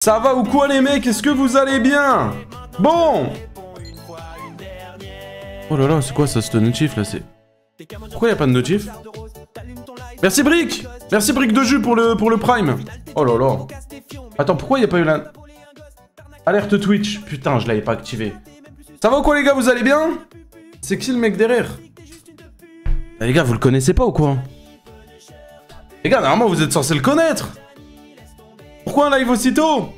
Ça va ou quoi les mecs? Est-ce que vous allez bien? Bon. Oh là là, c'est quoi ça, cette notif là? C'est... Pourquoi y a pas de notif? Merci Brick. Merci Brick de jus pour le Prime. Oh là là. Attends, pourquoi y a pas eu la... Alerte Twitch. Putain, je l'avais pas activé. Ça va ou quoi les gars? Vous allez bien? C'est qui le mec derrière? Les gars, vous le connaissez pas ou quoi? Les gars, normalement vous êtes censés le connaître. Pourquoi un live aussitôt?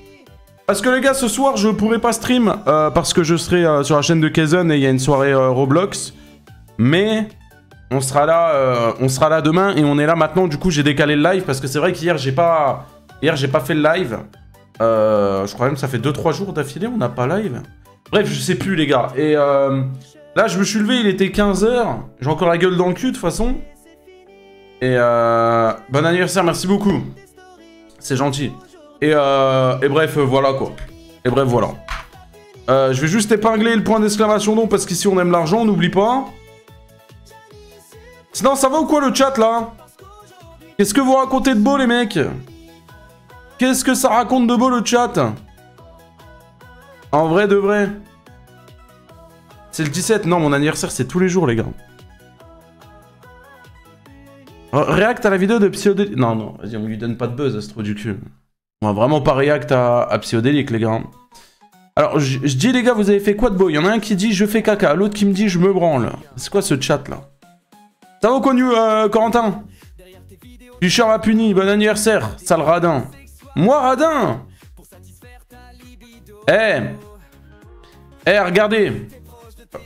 Parce que les gars, ce soir je pourrai pas stream parce que je serai sur la chaîne de Kaizen et il y a une soirée Roblox. Mais on sera là demain et on est là maintenant. Du coup j'ai décalé le live parce que c'est vrai qu'hier j'ai pas fait le live. Je crois même que ça fait 2-3 jours d'affilée on n'a pas live. Bref, je sais plus les gars. Et là je me suis levé, il était 15 h. J'ai encore la gueule dans le cul de toute façon. Et bon anniversaire, merci beaucoup. C'est gentil. Et bref, voilà quoi. Et bref, voilà. Je vais juste épingler le point d'exclamation donc parce qu'ici on aime l'argent, on n'oublie pas. Sinon, ça va ou quoi le chat là? Qu'est-ce que vous racontez de beau les mecs? Qu'est-ce que ça raconte de beau le chat? En vrai de vrai. C'est le 17, non mon anniversaire c'est tous les jours les gars. React à la vidéo de Psyodélique. Non, non, vas-y, on lui donne pas de buzz à ce trou du cul. On va vraiment pas react à Psyodélique, les gars. Alors, je dis, les gars, vous avez fait quoi de beau? Il y en a un qui dit je fais caca, l'autre qui me dit je me branle. C'est quoi ce chat là? Ça va connu, Corentin? Richard a puni, bon anniversaire, sale radin. Moi, radin? Eh, regardez.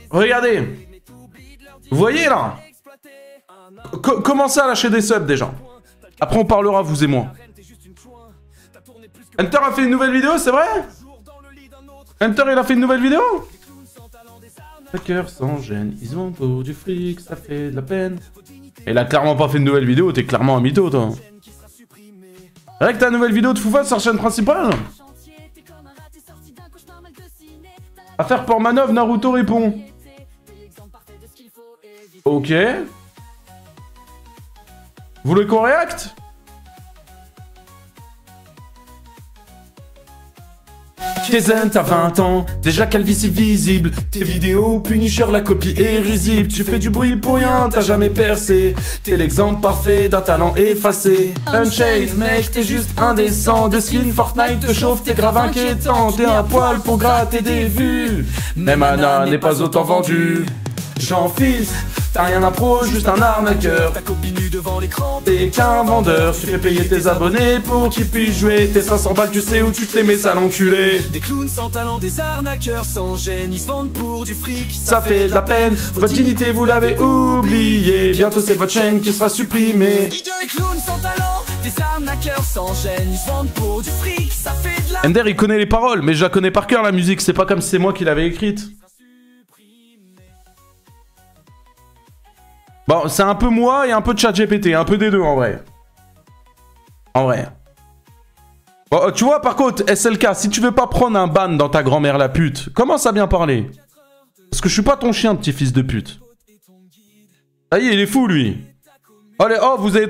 Regardez. Vous voyez là? Commencez à lâcher des subs déjà. Après on parlera vous et moi. Hunter a fait une nouvelle vidéo, c'est vrai? Hunter il a fait une nouvelle vidéo? Hackers sans gêne, ils ont pour du fric, ça fait de la peine. Il a clairement pas fait une nouvelle vidéo, t'es clairement un mytho toi. C'est vrai que ta nouvelle vidéo de Foufa sur la chaîne principale? Affaire Portmanov, Naruto répond. Ok. Vous voulez qu'on réacte? Kaizen, t'as 20 ans, déjà calvitie visible. Tes vidéos, Punisher, la copie est risible. Tu fais du bruit pour rien, t'as jamais percé. T'es l'exemple parfait d'un talent effacé. Unchained, mec, t'es juste indécent. De skin, Fortnite te chauffe, t'es grave inquiétant. T'es un poil pour gratter des vues. Même Anna n'est pas autant vendue. J'en fils, t'as rien à pro, juste un arnaqueur. Ta copie nue devant l'écran, t'es qu'un vendeur. Tu fais payer tes abonnés pour qu'ils puissent jouer. Tes 500 balles, tu sais où tu te les mets, sale enculé. Des clowns sans talent, des arnaqueurs sans gêne. Ils se vendent pour du fric, ça fait de la peine. Votre dignité, vous l'avez oublié. Bientôt c'est votre chaîne qui sera supprimée. Des clowns sans talent, des arnaqueurs sans gêne. Ils se vendent pour du fric, ça fait de la peine. Ender il connaît les paroles, mais je la connais par cœur la musique. C'est pas comme si c'est moi qui l'avais écrite. Bon, c'est un peu moi et un peu de ChatGPT, un peu des deux en vrai. En vrai. Bon, tu vois, par contre, SLK, si tu veux pas prendre un ban dans ta grand-mère la pute, commence à bien parler. Parce que je suis pas ton chien, petit fils de pute. Ça y est, il est fou, lui. Allez, oh, vous avez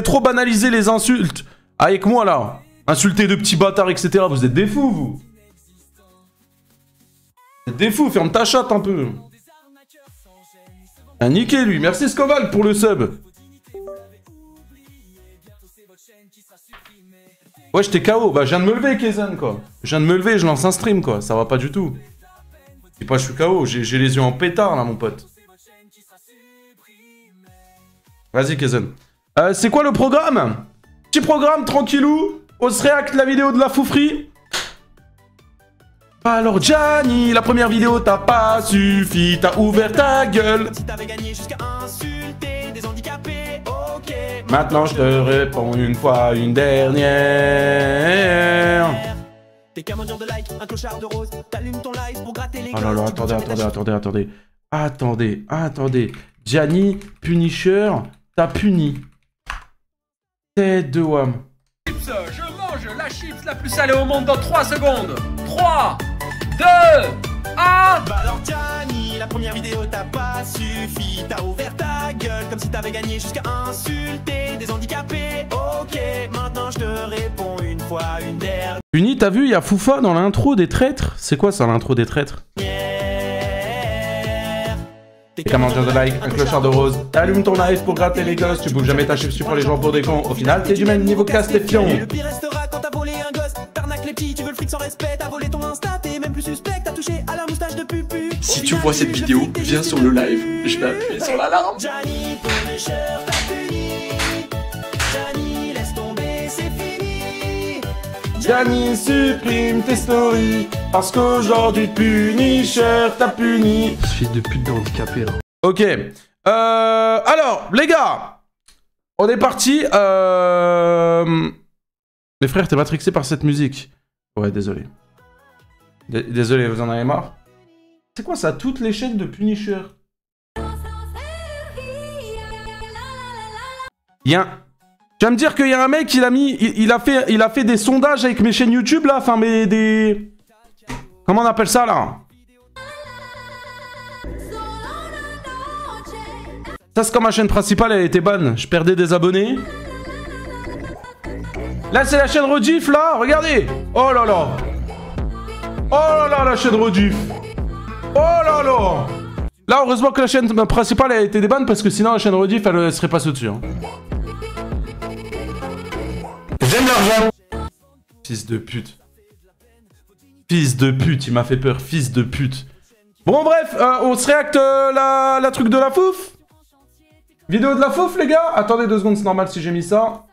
trop banalisé les insultes. Avec moi, là. Insulter de petits bâtards, etc. Vous êtes des fous, vous. Vous êtes des fous, ferme ta chatte un peu. Ah, niqué lui, merci Scoval pour le sub. Ouais, j'étais KO, bah je viens de me lever Kaizen quoi. Je viens de me lever, je lance un stream quoi, ça va pas du tout. Je dis pas je suis KO, j'ai les yeux en pétard là mon pote. Vas-y Kaizen. C'est quoi le programme? Petit programme tranquillou, on se réacte la vidéo de la foufrie. Alors Gianni, la première vidéo t'as pas suffi, t'as ouvert ta gueule. Si t'avais gagné jusqu'à insulter des handicapés, ok. Maintenant je te réponds une fois, une dernière. T'es qu'un mendiant de like, un clochard de rose, t'allumes ton live pour gratter les. Oh là là, attendez. Gianni, Punisher, t'as puni. Tête de Wham. Je mange la chips la plus salée au monde dans 3 secondes. 3, 2, 1. Bah alors Gianni, la première vidéo t'as pas suffi. T'as ouvert ta gueule comme si t'avais gagné jusqu'à insulter des handicapés. Ok, maintenant je te réponds une fois, une dernière. Puni, t'as vu, il y a Foufa dans l'intro des traîtres. C'est quoi ça, l'intro des traîtres? T'es qu'un mendiant de like, un clochard de rose. Allume ton live pour gratter les gosses. Tu bouges jamais ta chef, tu prends les gens pour des cons. Au final, t'es du même niveau Castefion. Le pire restera quand t'as volé un gosse. T'arnaques les petits, tu veux le fric sans respect. T'as volé ton Insta, t'es même plus suspect. T'as touché à la moustache de pupu. Si tu vois cette vidéo, viens sur le live. Je vais appuyer sur l'alarme. Gianni, Punisher, t'as puni. Gianni, laisse tomber, c'est fini. Gianni, supprime tes stories. Parce qu'aujourd'hui, Punisher t'a puni. Ce fils de pute d'handicapé là. Ok. Alors, les gars. On est parti. Les frères, t'es matrixé par cette musique. Ouais, désolé. Désolé, vous en avez marre? C'est quoi ça, toutes les chaînes de Punisher? Tu vas me dire qu'il y a un mec, il a fait des sondages avec mes chaînes YouTube là, enfin mais des... Comment on appelle ça là? Ça c'est quand ma chaîne principale elle était bonne, je perdais des abonnés. Là c'est la chaîne Rediff là, regardez. Oh là là. Oh là là la chaîne Rediff. Oh là là. Là heureusement que la chaîne principale elle était des bonnes parce que sinon la chaîne Rediff elle serait pas dessus. Hein. J'aime l'argent. Fils de pute. Fils de pute, il m'a fait peur, fils de pute. Bon bref, on se réacte la truc de la fouf. Vidéo de la fouf les gars. Attendez 2 secondes, c'est normal si j'ai mis ça.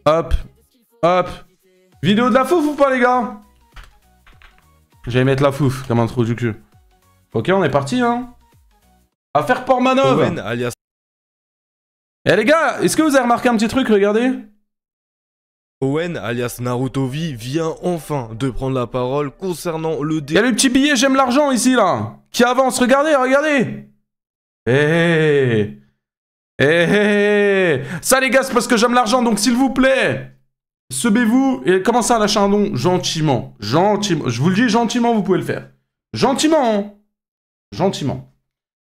Hop, hop. Vidéo de la fouf ou pas les gars? J'allais mettre la fouf comme un trou du cul. Ok, on est parti hein. Affaire Portmanov. Owen, alias... Eh les gars, est-ce que vous avez remarqué un petit truc, regardez? Owen, alias Naruto V, vient enfin de prendre la parole concernant le Il y a le petit billet j'aime l'argent ici là. Qui avance, regardez, regardez. Eh ça les gars, c'est parce que j'aime l'argent, donc s'il vous plaît, subez-vous et commencez à lâcher un don gentiment. Gentiment. Je vous le dis, gentiment, vous pouvez le faire. Gentiment, hein. Gentiment.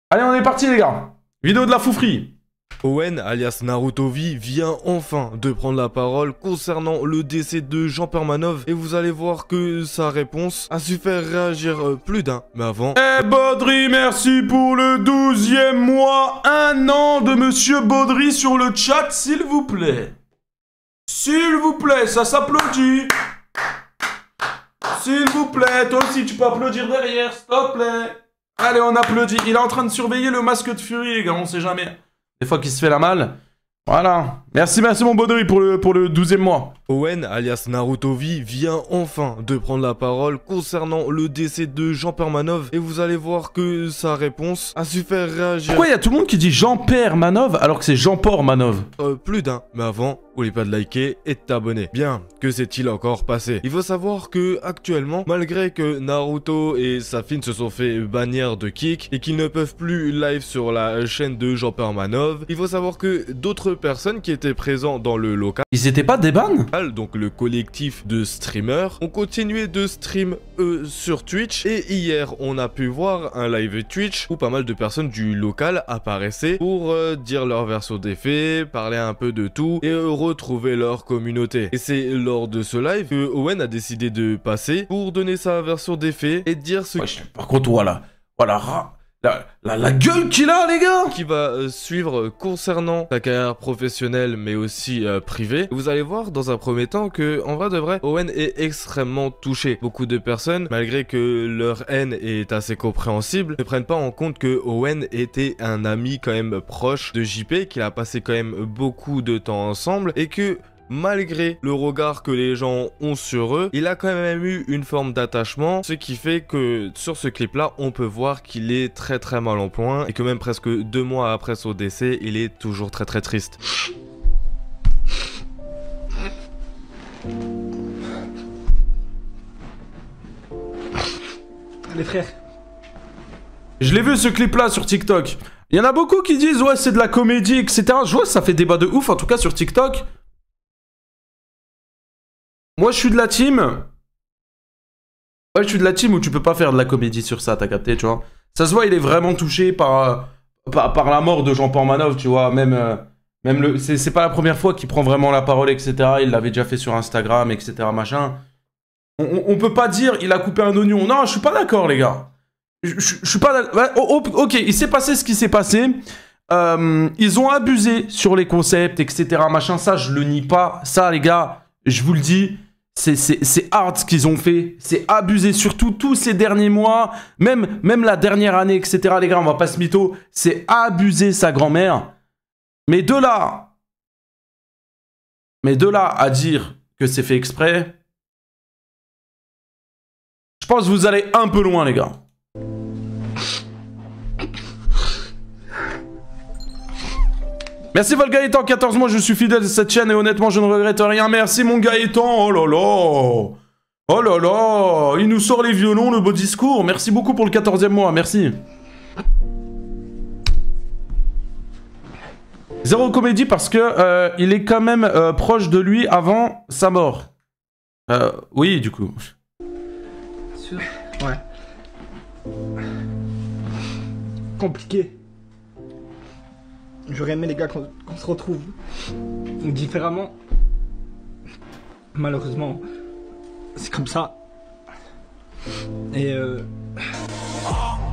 Allez, on est parti les gars. Vidéo de la foufferie. Owen, alias Naruto V, vient enfin de prendre la parole concernant le décès de Jean Permanov et vous allez voir que sa réponse a su faire réagir plus d'un. Mais avant... Eh Baudry, merci pour le 12e mois. 1 an de Monsieur Baudry sur le chat, s'il vous plaît. S'il vous plaît, ça s'applaudit. S'il vous plaît, toi aussi tu peux applaudir derrière, s'il te plaît. Allez, on applaudit. Il est en train de surveiller le masque de Fury, les gars, on sait jamais. Des fois qu'il se fait la malle. Voilà. Merci mon Baudry pour le 12e mois. Owen, alias Naruto V, vient enfin de prendre la parole concernant le décès de Jean Permanov et vous allez voir que sa réponse a su faire réagir... Pourquoi il y a tout le monde qui dit Jean-Père Manov alors que c'est Jean-Port Manov? Plus d'un. Mais avant, n'oublie pas de liker et de t'abonner. Bien, que s'est-il encore passé? Il faut savoir que actuellement, malgré que Naruto et Safin se sont fait bannir de Kick et qu'ils ne peuvent plus live sur la chaîne de Jean Permanov, il faut savoir que d'autres personnes qui étaient présents dans le local, ils étaient pas des bans? donc le collectif de streamers, ont continué de stream sur Twitch et hier on a pu voir un live Twitch où pas mal de personnes du local apparaissaient pour dire leur version des faits, parler un peu de tout et retrouver leur communauté. Et c'est lors de ce live que Owen a décidé de passer pour donner sa version des faits et dire ce par contre voilà, la gueule qu'il a les gars, qui va suivre concernant sa carrière professionnelle mais aussi privée. Vous allez voir dans un premier temps que en vrai de vrai Owen est extrêmement touché. Beaucoup de personnes, malgré que leur haine est assez compréhensible, ne prennent pas en compte que Owen était un ami quand même proche de JP, qu'il a passé quand même beaucoup de temps ensemble et que malgré le regard que les gens ont sur eux, il a quand même eu une forme d'attachement, ce qui fait que sur ce clip là, on peut voir qu'il est très mal en point et que même presque 2 mois après son décès, il est toujours très triste. Les frères. Je l'ai vu ce clip là sur TikTok. Il y en a beaucoup qui disent ouais c'est de la comédie etc. Je vois que ça fait débat de ouf en tout cas sur TikTok. Moi, je suis de la team. Ouais, je suis de la team où tu peux pas faire de la comédie sur ça, t'as capté, tu vois. Ça se voit, il est vraiment touché par la mort de Jean Portmanov, tu vois. Même Même c'est pas la première fois qu'il prend vraiment la parole, etc. Il l'avait déjà fait sur Instagram, etc. Machin. On peut pas dire il a coupé un oignon. Non, je suis pas d'accord, les gars. Je suis pas d'accord. Ok, il s'est passé ce qui s'est passé. Ils ont abusé sur les concepts, etc. Machin, ça, je le nie pas. Ça, les gars, je vous le dis, c'est hard ce qu'ils ont fait. C'est abusé, surtout tous ces derniers mois. Même la dernière année, etc. Les gars, on va pas se mytho. C'est abusé, sa grand-mère. Mais de là à dire que c'est fait exprès, je pense que vous allez un peu loin, les gars. Merci Volgaëtan, 14 mois, je suis fidèle de cette chaîne et honnêtement je ne regrette rien. Merci mon Gaëtan, oh là là. Oh là là, il nous sort les violons, le beau discours. Merci beaucoup pour le 14e mois, merci. Zéro comédie parce que il est quand même proche de lui avant sa mort. Oui, du coup. Sûr. Ouais. Compliqué. J'aurais aimé les gars qu'on se retrouve différemment. Malheureusement, c'est comme ça. Et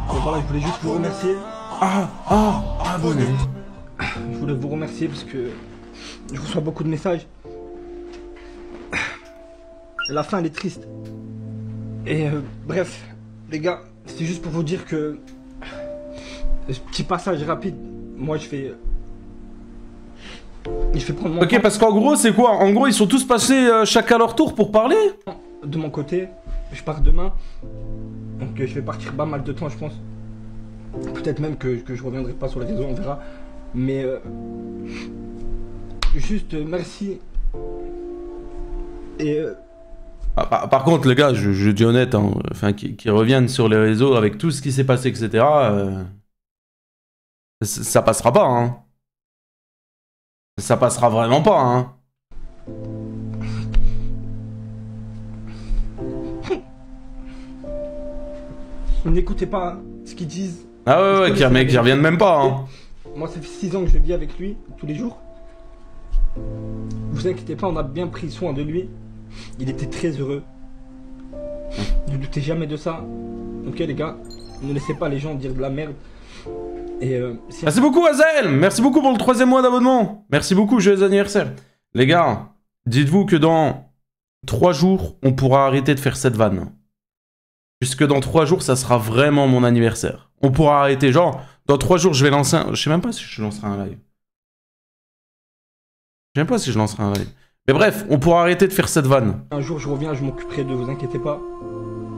voilà, je voulais juste vous remercier. Abonné. Je voulais vous remercier parce que je reçois beaucoup de messages. La fin elle est triste. Et bref, les gars, c'est juste pour vous dire que ce petit passage rapide, moi je fais prendre mon temps. Parce qu'en gros, c'est quoi? En gros, ils sont tous passés chacun à leur tour pour parler? De mon côté, je pars demain. Donc je vais partir pas mal de temps, je pense. Peut-être même que je reviendrai pas sur les réseaux, on verra. Mais juste merci. Et par contre, les gars, je dis honnête, hein, enfin, qui reviennent sur les réseaux avec tout ce qui s'est passé, etc. Ça passera pas, hein. Ça passera vraiment pas, hein. N'écoutez pas ce qu'ils disent. Ah ouais, qui reviennent même pas, hein. Moi, ça fait 6 ans que je vis avec lui, tous les jours. Vous inquiétez pas, on a bien pris soin de lui. Il était très heureux. Ne doutez jamais de ça. Ok, les gars, ne laissez pas les gens dire de la merde. Et merci beaucoup, Azael. Merci beaucoup pour le 3e mois d'abonnement. Merci beaucoup, joyeux anniversaire. Les gars, dites-vous que dans 3 jours, on pourra arrêter de faire cette vanne. Puisque dans 3 jours, ça sera vraiment mon anniversaire. On pourra arrêter, genre, dans 3 jours, je vais lancer un... Je sais même pas si je lancerai un live. Je sais même pas si je lancerai un live. Mais bref, on pourra arrêter de faire cette vanne. Un jour, je reviens, je m'occuperai de vous inquiétez pas.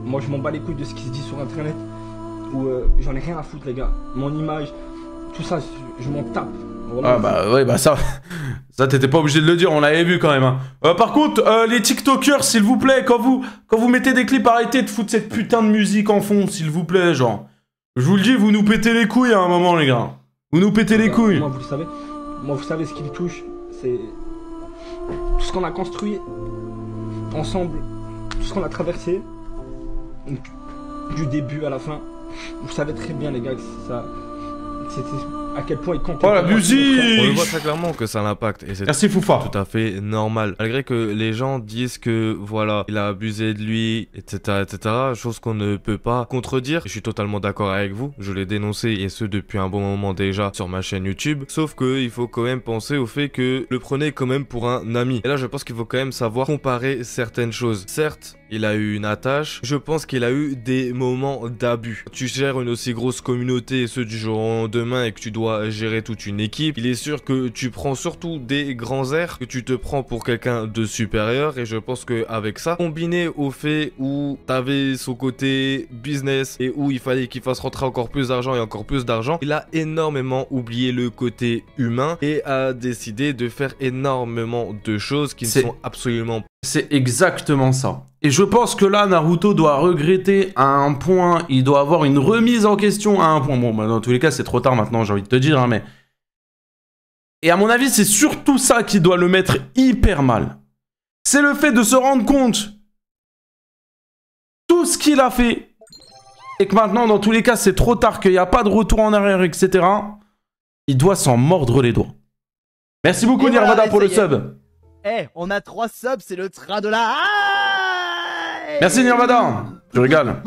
Moi, je m'en bats les couilles de ce qui se dit sur Internet. Ou j'en ai rien à foutre, les gars. Mon image, tout ça, je m'en tape. Vraiment. Ah bah ouais, bah ça t'étais pas obligé de le dire, on l'avait vu quand même. Hein. Par contre, les TikTokers, s'il vous plaît, quand vous mettez des clips, arrêtez de foutre cette putain de musique en fond, s'il vous plaît, genre. Je vous le dis, vous nous pétez les couilles à un moment, les gars. Vous nous pétez les couilles. Moi, vous le savez. Moi, vous savez ce qui me touche, c'est tout ce qu'on a construit ensemble, tout ce qu'on a traversé, du début à la fin. Vous savez très bien, les gars, que ça, c'était à quel point il compte. Oh la musique! On le voit très clairement que ça l'impacte et c'est merci Foufa. Tout à fait normal. Malgré que les gens disent que voilà, il a abusé de lui, etc., etc. Chose qu'on ne peut pas contredire. Je suis totalement d'accord avec vous. Je l'ai dénoncé et ce depuis un bon moment déjà sur ma chaîne YouTube. Sauf que il faut quand même penser au fait que le prenez quand même pour un ami. Et là, je pense qu'il faut quand même savoir comparer certaines choses. Certes, il a eu une attache. Je pense qu'il a eu des moments d'abus. Tu gères une aussi grosse communauté, ce du jour au lendemain, et que tu dois gérer toute une équipe. Il est sûr que tu prends surtout des grands airs, que tu te prends pour quelqu'un de supérieur. Et je pense qu'avec ça, combiné au fait où t'avais son côté business et où il fallait qu'il fasse rentrer encore plus d'argent et encore plus d'argent, il a énormément oublié le côté humain et a décidé de faire énormément de choses qui ne sont absolument pas. C'est exactement ça. Et je pense que là, Naruto doit regretter à un point, il doit avoir une remise en question à un point. Bon, bah, dans tous les cas, c'est trop tard maintenant, j'ai envie de te dire, hein, mais... Et à mon avis, c'est surtout ça qui doit le mettre hyper mal. C'est le fait de se rendre compte tout ce qu'il a fait, et que maintenant, dans tous les cas, c'est trop tard, qu'il n'y a pas de retour en arrière, etc. Il doit s'en mordre les doigts. Merci beaucoup Et voilà, Nirvana pour ça le y est. sub. Eh, on a 3 subs, c'est le train de la... Merci Nirvana. Tu régales.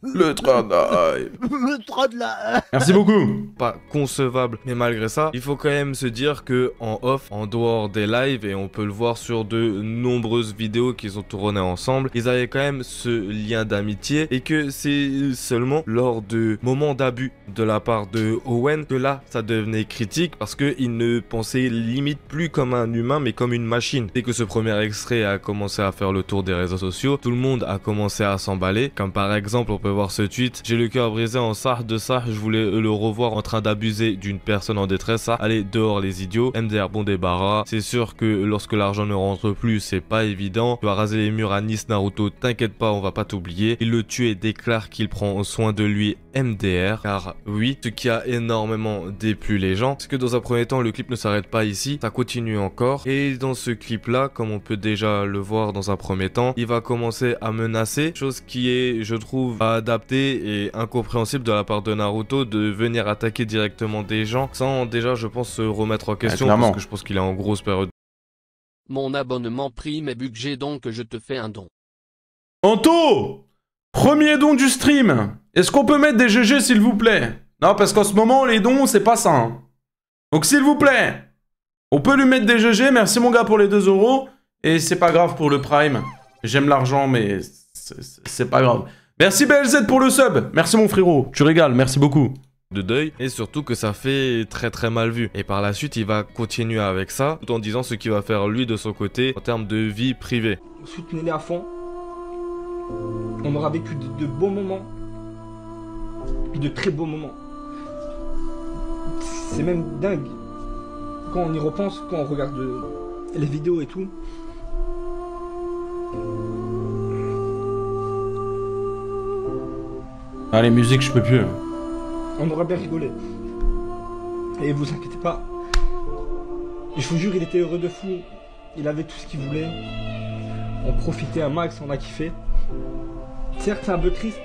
Le travail. Le train de la... Merci beaucoup. Pas concevable, mais malgré ça, il faut quand même se dire que en off, en dehors des lives, et on peut le voir sur de nombreuses vidéos qu'ils ont tournées ensemble, ils avaient quand même ce lien d'amitié et que c'est seulement lors de moments d'abus de la part de Owen que là, ça devenait critique parce qu'il ne pensait limite plus comme un humain mais comme une machine. Dès que ce premier extrait a commencé à faire le tour des réseaux sociaux, tout le monde a commencé à s'emballer, comme par exemple on peut voir ce tweet: j'ai le cœur brisé en Sarh de Sarh, je voulais le revoir en train d'abuser d'une personne en détresse. Ça, allez dehors les idiots. MDR bon débarras. C'est sûr que lorsque l'argent ne rentre plus, c'est pas évident. Tu vas raser les murs à Nice Naruto, t'inquiète pas, on va pas t'oublier. Il le tue et déclare qu'il prend soin de lui MDR. Car oui, ce qui a énormément déplu les gens, c'est que dans un premier temps, le clip ne s'arrête pas ici, ça continue encore. Et dans ce clip là, comme on peut déjà le voir dans un premier temps, il va commencer à menacer, chose qui est, je trouve, adaptée et incompréhensible de la part de Naruto de venir attaquer directement des gens sans déjà, je pense, se remettre en question parce que je pense qu'il est en grosse période. Mon abonnement prime est budget donc je te fais un don. Anto, premier don du stream. Est-ce qu'on peut mettre des GG s'il vous plaît? Non, parce qu'en ce moment, les dons, c'est pas ça. Hein. Donc s'il vous plaît, on peut lui mettre des GG. Merci mon gars pour les 2 €. Et c'est pas grave pour le Prime. J'aime l'argent, mais c'est pas grave. Merci BLZ pour le sub. Merci mon frérot. Tu régales. Merci beaucoup. De deuil et surtout que ça fait très mal vu. Et par la suite, il va continuer avec ça tout en disant ce qu'il va faire lui de son côté en termes de vie privée. Soutenez-les à fond. On aura vécu de beaux moments. De très beaux moments. C'est même dingue. Quand on y repense, quand on regarde les vidéos et tout. Ah, les musiques, je peux plus. On aura bien rigolé. Et vous inquiétez pas. Je vous jure, il était heureux de fou. Il avait tout ce qu'il voulait. On profitait un max, on a kiffé. Certes, c'est un peu triste.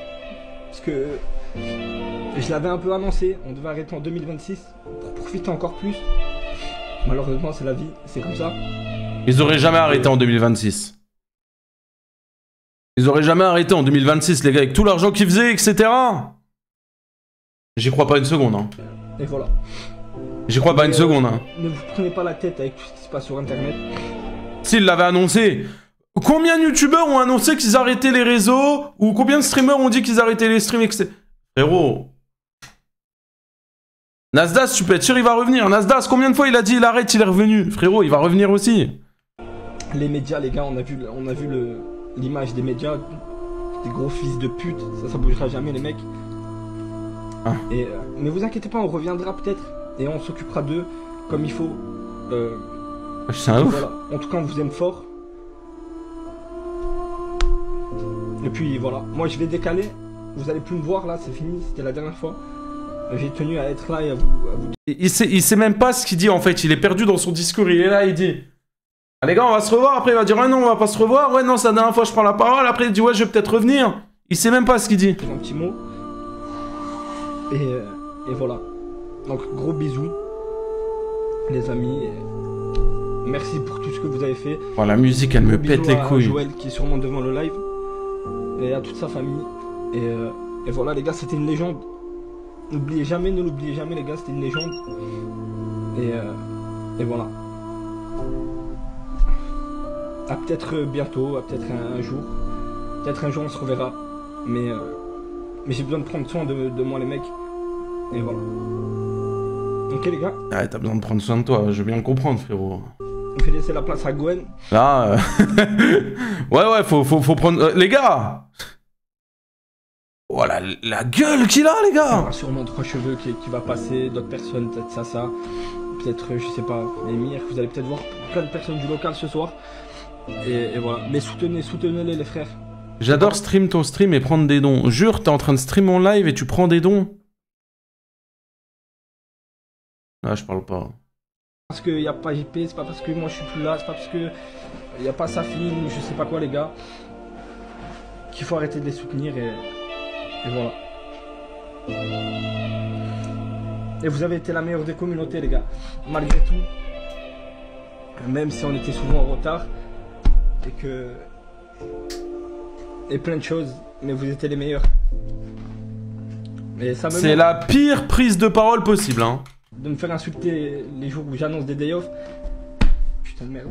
Parce que je l'avais un peu annoncé. On devait arrêter en 2026 pour profiter encore plus. Malheureusement, c'est la vie. C'est comme ça. Ils auraient jamais arrêté en 2026. Ils auraient jamais arrêté en 2026, les gars, avec tout l'argent qu'ils faisaient, etc. J'y crois pas une seconde. Hein. Et voilà. J'y crois pas une seconde. Hein. Ne vous prenez pas la tête avec tout ce qui se passe sur internet. S'ils l'avaient annoncé. Combien de youtubeurs ont annoncé qu'ils arrêtaient les réseaux? Ou combien de streamers ont dit qu'ils arrêtaient les streams, etc. Frérot. Nasdaq, tu peux être sûr, il va revenir. Nasdaq, combien de fois il a dit il arrête, il est revenu? Frérot, il va revenir aussi. Les médias, les gars, on a vu l'image des médias. Des gros fils de pute. Ça bougera jamais, les mecs. Ah. Et, mais vous inquiétez pas, on reviendra peut-être. Et on s'occupera d'eux comme il faut. C'est un ouf. Voilà. En tout cas, on vous aime fort. Et puis voilà. Moi, je vais décaler. Vous allez plus me voir là, c'est fini. C'était la dernière fois. J'ai tenu à être là et à vous... Il sait même pas ce qu'il dit en fait. Il est perdu dans son discours. Il est là, il dit... Ah les gars, on va se revoir. Après, il va dire ouais, non, on va pas se revoir. Ouais, non, c'est la dernière fois, je prends la parole. Après, il dit ouais, je vais peut-être revenir. Il sait même pas ce qu'il dit. Un petit mot. Et voilà. Donc, gros bisous. Les amis. Et... merci pour tout ce que vous avez fait. Oh, la musique, elle me pète les couilles. Joël qui est sûrement devant le live. Et à toute sa famille. Et voilà, les gars, c'était une légende. N'oubliez jamais, ne l'oubliez jamais, les gars, c'était une légende. Et voilà. À peut-être bientôt, à peut-être un jour. Peut-être un jour on se reverra. Mais j'ai besoin de prendre soin de moi, les mecs. Et voilà. Ok, les gars. Ah, t'as besoin de prendre soin de toi, je veux bien comprendre, frérot. On fait laisser la place à Gwen. Là, ouais, faut prendre... les gars. Voilà, la gueule qu'il a, les gars. Il y aura sûrement 3 cheveux qui va passer, d'autres personnes, peut-être ça. Peut-être, je sais pas, Emir, vous allez peut-être voir plein de personnes du local ce soir. Et voilà, mais soutenez-les les frères. J'adore stream ton stream et prendre des dons. Jure, t'es en train de stream en live et tu prends des dons. Ah, je parle pas. Parce qu'il n'y a pas JP, c'est pas parce que moi je suis plus là, c'est pas parce que il n'y a pas Safine, je sais pas quoi les gars, qu'il faut arrêter de les soutenir et voilà. Et vous avez été la meilleure des communautés les gars, malgré tout. même si on était souvent en retard, et plein de choses, mais vous étiez les meilleurs. C'est la pire prise de parole possible, hein. De me faire insulter les jours où j'annonce des day off. Putain de merde.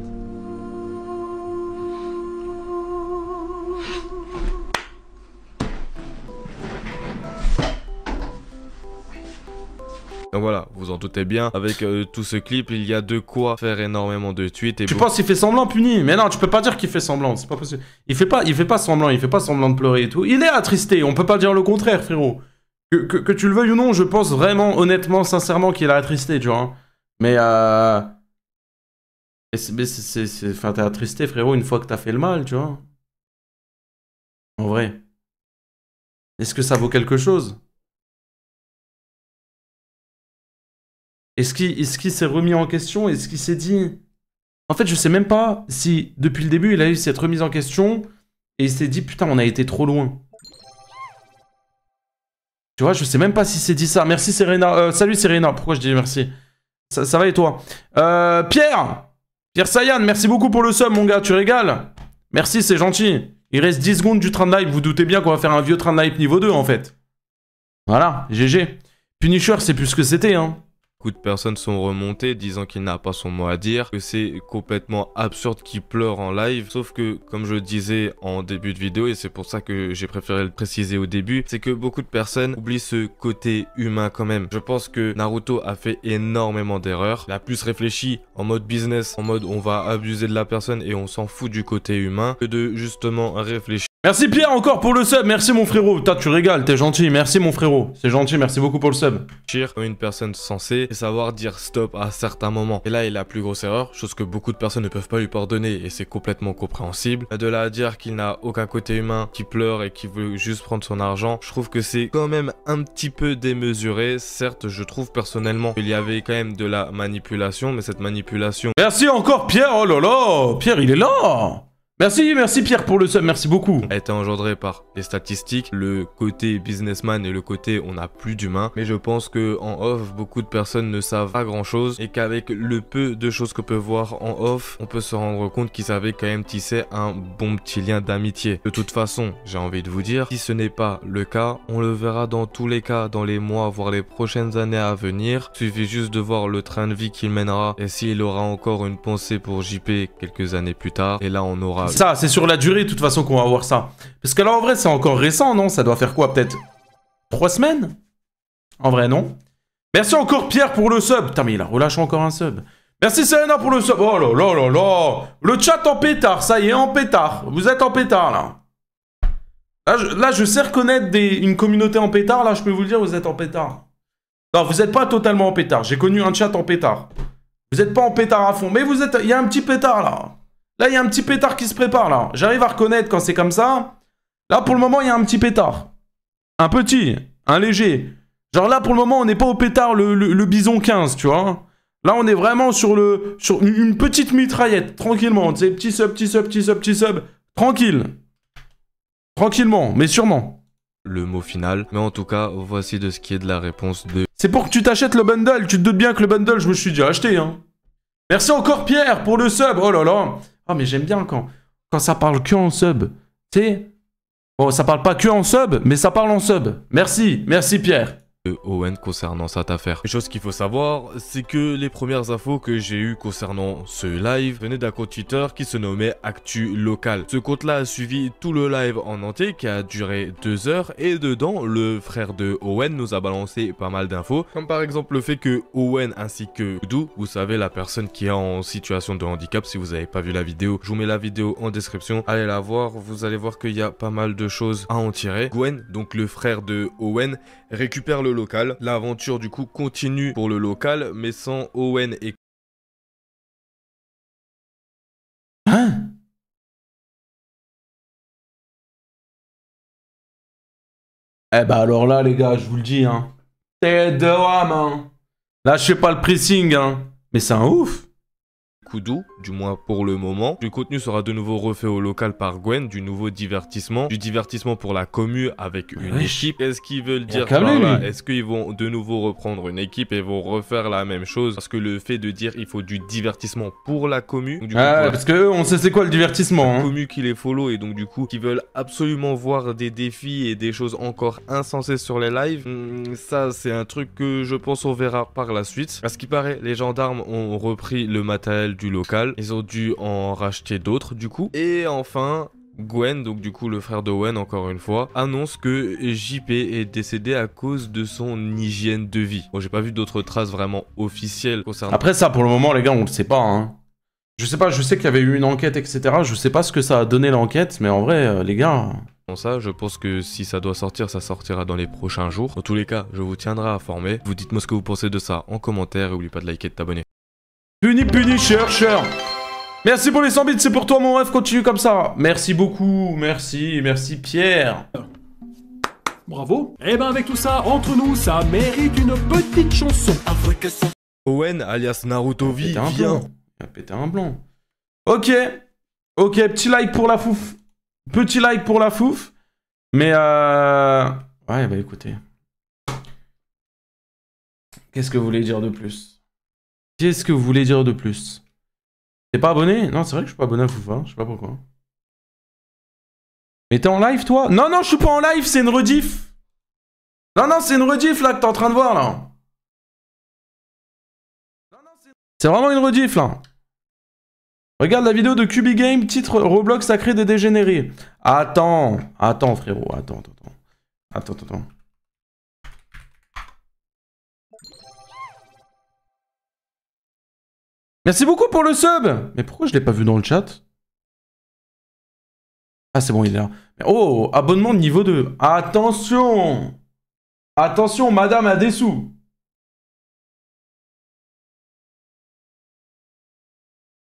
Donc voilà, vous en doutez bien, avec tout ce clip, il y a de quoi faire énormément de tweets. Et tu penses qu'il fait semblant, Puni? Mais non, tu peux pas dire qu'il fait semblant, c'est pas possible. Il fait pas semblant, il fait pas semblant de pleurer et tout. Il est attristé, on peut pas dire le contraire, frérot. Que tu le veuilles ou non, je pense vraiment, honnêtement, sincèrement qu'il est attristé, tu vois. Mais enfin, t'es attristé, frérot, une fois que t'as fait le mal, tu vois. En vrai. Est-ce que ça vaut quelque chose? Est-ce qu'il s'est remis en question? Est-ce qu'il s'est dit... En fait, je sais même pas si, depuis le début, il a eu cette remise en question et il s'est dit, putain, on a été trop loin. Tu vois, je sais même pas s'il s'est dit ça. Merci, Serena. Salut, Serena. Pourquoi je dis merci? Ça va et toi? Pierre Sayan, merci beaucoup pour le sub, mon gars. Tu régales? Merci, c'est gentil. Il reste 10 secondes du train de hype. Vous doutez bien qu'on va faire un vieux train de hype niveau 2, en fait. Voilà, GG. Punisher, c'est plus ce que c'était, hein. Beaucoup de personnes sont remontées disant qu'il n'a pas son mot à dire, que c'est complètement absurde qu'il pleure en live. Sauf que, comme je le disais en début de vidéo, et c'est pour ça que j'ai préféré le préciser au début, c'est que beaucoup de personnes oublient ce côté humain quand même. Je pense que Naruto a fait énormément d'erreurs. Il a plus réfléchi en mode business, en mode on va abuser de la personne et on s'en fout du côté humain, que de justement réfléchir. Merci Pierre encore pour le sub, merci mon frérot. Putain, tu régales, t'es gentil, merci mon frérot. C'est gentil, merci beaucoup pour le sub. Comme une personne sensée et savoir dire stop à certains moments. Et là, il a la plus grosse erreur, chose que beaucoup de personnes ne peuvent pas lui pardonner et c'est complètement compréhensible. De là à dire qu'il n'a aucun côté humain, qu'il pleure et qu'il veut juste prendre son argent, je trouve que c'est quand même un petit peu démesuré. Certes, je trouve personnellement qu'il y avait quand même de la manipulation, mais cette manipulation... Merci encore Pierre, oh là là, Pierre il est là. Merci Pierre pour le sub, merci beaucoup. A été engendré par les statistiques, le côté businessman et le côté on n'a plus d'humain. Mais je pense que en off, beaucoup de personnes ne savent pas grand chose et qu'avec le peu de choses qu'on peut voir en off, on peut se rendre compte qu'ils avaient quand même tissé un bon petit lien d'amitié. De toute façon, j'ai envie de vous dire, si ce n'est pas le cas, on le verra dans tous les cas dans les mois, voire les prochaines années à venir. Il suffit juste de voir le train de vie qu'il mènera et s'il aura encore une pensée pour JP quelques années plus tard. Et là, on aura... Ça, c'est sur la durée, de toute façon, qu'on va voir ça. Parce que là, en vrai, c'est encore récent, non? Ça doit faire quoi, peut-être 3 semaines? En vrai, non? Merci encore, Pierre, pour le sub. Putain, mais il a relâché encore un sub. Merci, Serena, pour le sub. Oh là là là là. Le chat en pétard, ça y est, en pétard. Vous êtes en pétard, là. Là, je sais reconnaître une communauté en pétard. Là, je peux vous le dire, vous êtes en pétard. Non, vous n'êtes pas totalement en pétard. J'ai connu un chat en pétard. Vous n'êtes pas en pétard à fond. Mais vous êtes... Il y a un petit pétard, là. Là, il y a un petit pétard qui se prépare, là. J'arrive à reconnaître quand c'est comme ça. Là, pour le moment, il y a un petit pétard. Un petit, un léger. Genre là, pour le moment, on n'est pas au pétard le bison 15, tu vois. Là, on est vraiment sur une petite mitraillette, tranquillement. Tu sais, petit sub, petit sub, petit sub, petit sub. Tranquille. Tranquillement, mais sûrement. Le mot final. Mais en tout cas, voici de ce qui est de la réponse de... C'est pour que tu t'achètes le bundle. Tu te doutes bien que le bundle, je me suis déjà acheté, hein. Merci encore, Pierre, pour le sub. Oh là là. Ah, mais j'aime bien quand ça parle que en sub. Tu sais. Bon, ça parle pas que en sub, mais ça parle en sub. Merci Pierre. Owen concernant cette affaire. Une chose qu'il faut savoir, c'est que les premières infos que j'ai eues concernant ce live venaient d'un compte Twitter qui se nommait Actu Local. Ce compte-là a suivi tout le live en entier qui a duré 2 heures et dedans, le frère de Owen nous a balancé pas mal d'infos, comme par exemple le fait que Owen ainsi que Doudou, vous savez la personne qui est en situation de handicap, si vous n'avez pas vu la vidéo, je vous mets la vidéo en description, allez la voir, vous allez voir qu'il y a pas mal de choses à en tirer. Gwen, donc le frère de Owen, récupère le local. L'aventure du coup continue pour le local, mais sans Owen et... Hein? Eh bah alors là les gars, je vous le dis, hein. Tête de rame, hein. Là je sais pas le pressing, hein. Mais c'est un ouf. Koudou du moins pour le moment. Du contenu sera de nouveau refait au local par Gwen, du nouveau divertissement, du divertissement pour la commu avec une équipe. Qu'est-ce qu'ils veulent dire par là? Est-ce qu'ils vont de nouveau reprendre une équipe et vont refaire la même chose? Parce que le fait de dire il faut du divertissement pour la commu, du coup, parce que eux, on sait c'est quoi le divertissement. La commu qui les follow et donc du coup qui veulent absolument voir des défis et des choses encore insensées sur les lives. Ça c'est un truc que je pense on verra par la suite. À ce qui paraît, les gendarmes ont repris le matériel du local. Ils ont dû en racheter d'autres du coup. Et enfin, Gwen, donc du coup le frère de Owen encore une fois, annonce que JP est décédé à cause de son hygiène de vie. Bon, j'ai pas vu d'autres traces vraiment officielles concernant... Après ça, pour le moment, les gars, on le sait pas, hein. Je sais pas, je sais qu'il y avait eu une enquête, etc. Je sais pas ce que ça a donné l'enquête, mais en vrai, les gars... Ça, je pense que si ça doit sortir, ça sortira dans les prochains jours. Dans tous les cas, je vous tiendrai informé. Vous dites-moi ce que vous pensez de ça en commentaire et n'oubliez pas de liker et de t'abonner. Puni, chercheur. Merci pour les 100 bits, c'est pour toi mon rêve, continue comme ça. Merci beaucoup, merci Pierre. Bravo. Et ben avec tout ça, entre nous, ça mérite une petite chanson. Owen, alias Naruto V, viens. Il a pété un blanc. Ok, petit like pour la fouf. Petit like pour la fouf. Mais ouais, bah écoutez. Qu'est-ce que vous voulez dire de plus? Qu'est-ce que vous voulez dire de plus? T'es pas abonné? Non, c'est vrai que je suis pas abonné à Foufa, je sais pas pourquoi. Mais t'es en live, toi? Non, je suis pas en live, c'est une rediff. Non, c'est une rediff, là, que t'es en train de voir, là. C'est vraiment une rediff, là. Regarde la vidéo de Cubigame, titre Roblox sacré des dégénérés. Attends, frérot, attends. Merci beaucoup pour le sub. Mais pourquoi je l'ai pas vu dans le chat? Ah c'est bon, il est là. Oh, abonnement de niveau 2. Attention, madame a des sous.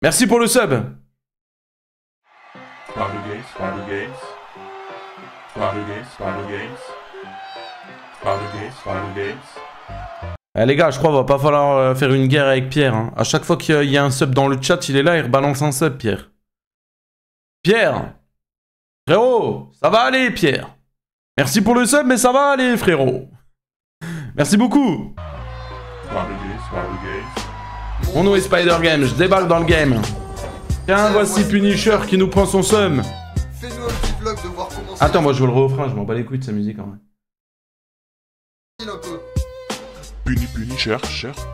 Merci pour le sub. Les gars, je crois qu'il va pas falloir faire une guerre avec Pierre. Hein. À chaque fois qu'il y a un sub dans le chat, il est là, il rebalance un sub, Pierre. Pierre! Frérot, ça va aller, Pierre. Merci pour le sub, mais ça va aller, frérot. Merci beaucoup. Mon nom est Spider Game, je débarque dans le game. Tiens, voici Punisher qui nous prend son sub. Fais-nous un petit vlog de voir comment ça... Attends, moi je veux le refrain, je m'en bats les couilles de sa musique en vrai. Punisher,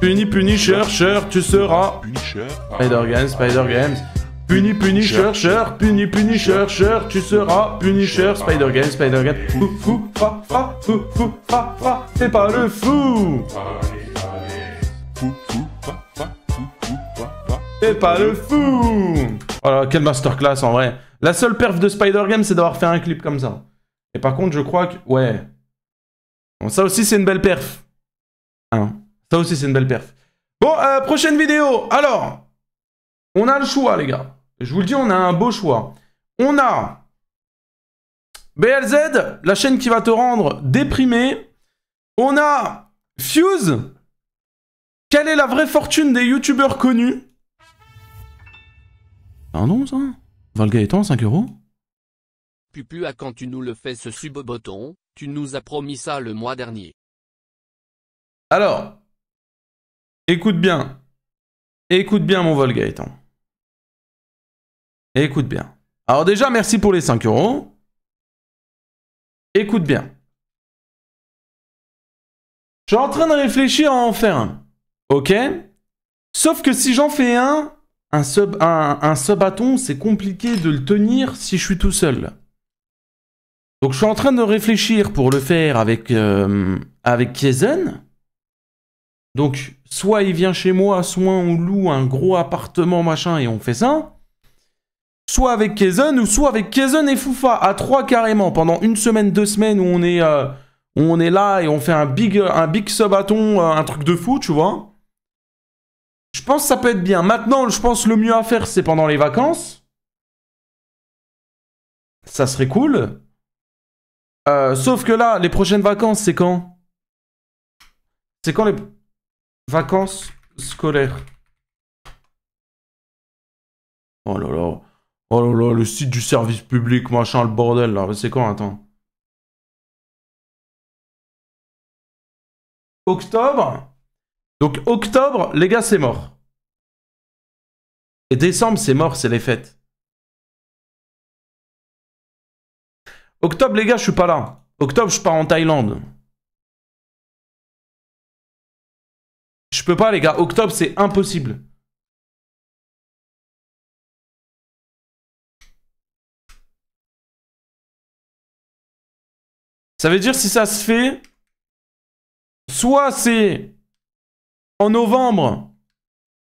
Punisher, tu seras. Spider Games. Punisher, tu seras. Punisher, Spider Games. Fou, fa, c'est pas le fou. C'est pas le fou. Voilà, quelle masterclass en vrai. La seule perf de Spider Games, c'est d'avoir fait un clip comme ça. Et par contre, je crois que... Ouais. Bon, ça aussi, c'est une belle perf. Hein. Ça aussi, c'est une belle perf. Bon, prochaine vidéo. Alors, on a le choix, les gars. Je vous le dis, on a un beau choix. On a BLZ, la chaîne qui va te rendre déprimé. On a Fuse. Quelle est la vraie fortune des youtubeurs connus? C'est un nom, ça? Valgaëtan, 5 €. Pupu, à quand tu nous le fais ce sub-botton? Tu nous as promis ça le mois dernier. Alors, écoute bien. Écoute bien, mon Volgaëtan. Écoute bien. Alors déjà, merci pour les 5 €. Écoute bien. Je suis en train de réfléchir à en faire un. Ok? Sauf que si j'en fais un sub-bâton, c'est compliqué de le tenir si je suis tout seul. Donc je suis en train de réfléchir pour le faire avec Kaizen. Donc soit il vient chez moi, soit on loue un gros appartement machin et on fait ça. Soit avec Kaizen, ou soit avec Kaizen et Foufa, à 3 carrément, pendant 1 semaine, 2 semaines où on est là et on fait un big sub-bâton, un truc de fou, tu vois. Je pense que ça peut être bien. Maintenant, je pense que le mieux à faire, c'est pendant les vacances. Ça serait cool. Sauf que là, les prochaines vacances, c'est quand? C'est quand les vacances scolaires? Oh là là. Oh là là, le site du service public, machin, le bordel, là. C'est quand, attends. Octobre. Donc, octobre, les gars, c'est mort. Et décembre, c'est mort, c'est les fêtes. Octobre, les gars, je suis pas là. Octobre, je pars en Thaïlande. Je peux pas, les gars. Octobre, c'est impossible. Ça veut dire si ça se fait, soit c'est en novembre,